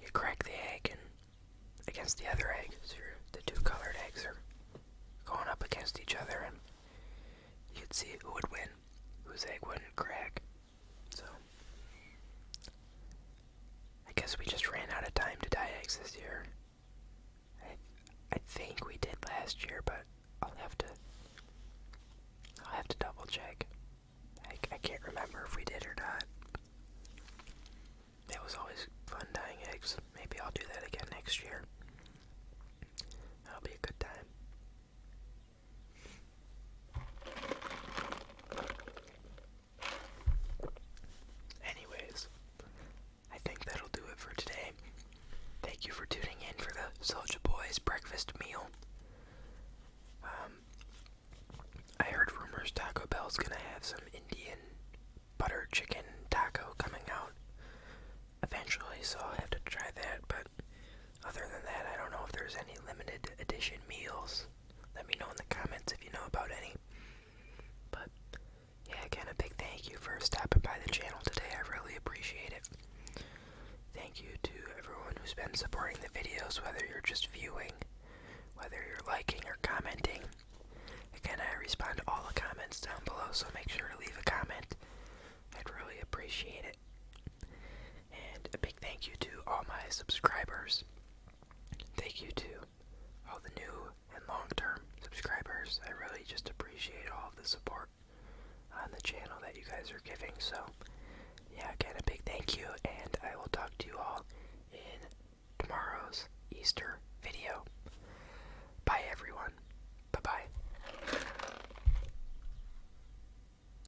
you crack the egg and against the other egg, so the two colored eggs are going up against each other, and you'd see who would win, whose egg wouldn't crack. So I guess we just ran out of time to dye eggs this year. I think we did last year, but I'll have to double check. I can't remember if we did or not. It was always fun dyeing eggs. Maybe I'll do that again next year. That'll be a good time. Anyways, I think that'll do it for today. Thank you for tuning in for the Soulja Boys breakfast meal. I heard rumors Taco Bell's gonna have some Indian butter chicken taco coming out eventually, so I'll have to try that, but other than that, I don't know if there's any limited edition meals. Let me know in the comments if you know about any. But yeah, again, a big thank you for stopping by the channel today. I really appreciate it. Thank you to everyone who's been supporting the videos, whether you're just viewing, whether you're liking or commenting. Again, I respond to all the comments down below, so make sure to leave a comment. I'd really appreciate it. And a big thank you to all my subscribers. Thank you to all the new and long-term subscribers. I really just appreciate all of the support on the channel that you guys are giving. So, yeah, again, a big